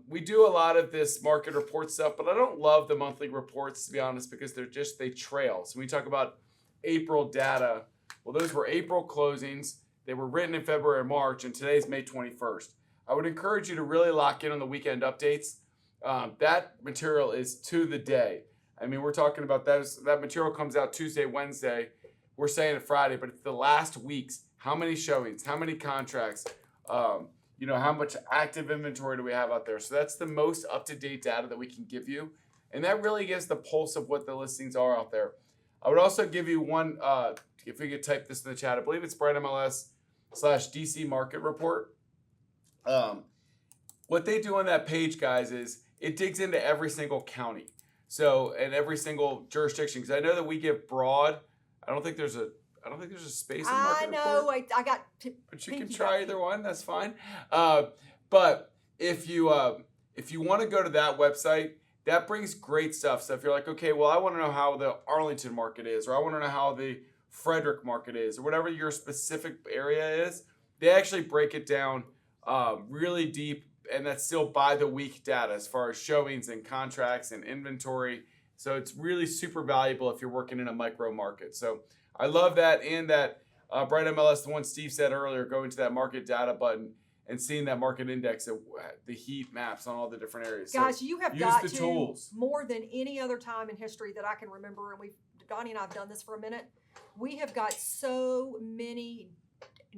we do a lot of this market report stuff, but I don't love the monthly reports, to be honest, because they trail. So when we talk about April data, well, those were April closings. They were written in February or March, and today's May 21st. I would encourage you to really lock in on the weekend updates. That material is to the day. I mean, we're talking about that material comes out Tuesday, Wednesday. We're saying it Friday, but it's the last week's. How many showings? How many contracts? How much active inventory do we have out there? So that's the most up-to-date data that we can give you. And that really gives the pulse of what the listings are out there. I would also give you one, if we could type this in the chat, I believe it's Bright MLS/DC Market Report. What they do on that page, guys, is it digs into every single county. So, and every single jurisdiction, because I know that we give broad. I don't think there's a space in market I know. report. I got. But you can try either one. That's fine. But if you want to go to that website that brings great stuff. So if you're like, okay, well, I want to know how the Arlington market is, or I want to know how the Frederick market is, or whatever your specific area is, they actually break it down really deep, and that's still by the week data as far as showings and contracts and inventory. So it's really super valuable if you're working in a micro market. So I love that, and that Bright MLS, the one Steve said earlier, going to that market data button and seeing that market index, the heat maps on all the different areas. Guys, so you have use got the to, tools. more than any other time in history that I can remember, and Donnie and I have done this for a minute, we have got so many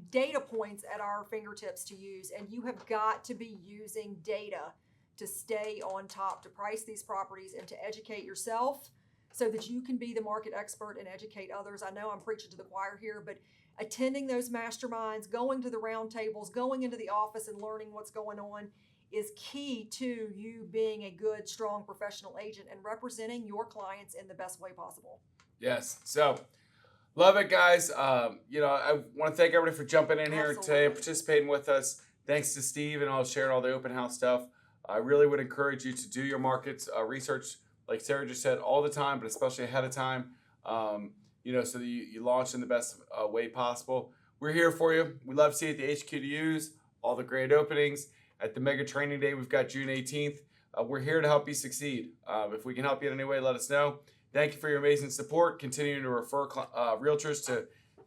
data points at our fingertips to use, and you have got to be using data to stay on top, to price these properties and to educate yourself so that you can be the market expert and educate others. I know I'm preaching to the choir here, but attending those masterminds, going to the round tables, going into the office and learning what's going on is key to you being a good, strong professional agent and representing your clients in the best way possible. Yes. So love it, guys. I want to thank everybody for jumping in here today and participating with us. Thanks to Steve and all sharing all the open house stuff. I really would encourage you to do your markets research, like Sarah just said, all the time, but especially ahead of time, so that you launch in the best way possible. We're here for you. We love to see you at the HQDUs, all the great openings. At the Mega Training Day, we've got June 18th. We're here to help you succeed. If we can help you in any way, let us know. Thank you for your amazing support. Continuing to refer realtors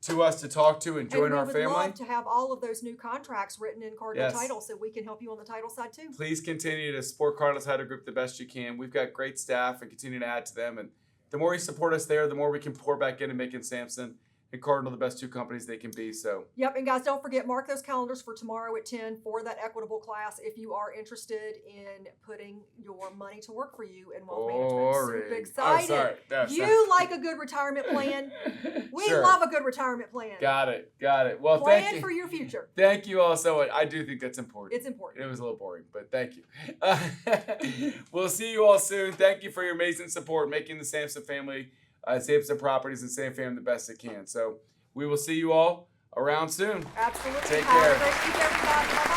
to us to talk to and join our family. And we would love to have all of those new contracts written in Cardinal Yes. Title so we can help you on the title side too. Please continue to support Cardinal Title Group the best you can. We've got great staff and continue to add to them. And the more you support us there, the more we can pour back into making Samson and Cardinal the best two companies they can be. So Yep, and guys, don't forget, mark those calendars for tomorrow at 10 for that equitable class if you are interested in putting your money to work for you in wealth management. Super excited. You like a good retirement plan? We Sure. love a good retirement plan. Got it. Well, Plan thank you. for your future. Thank you all so much. I do think that's important. It's important. It was a little boring, but thank you. We'll see you all soon. Thank you for your amazing support, making the Samson family, Samson Properties and Sam Family the best it can. So we will see you all around soon. Absolutely. Take Have care. a great week, everybody.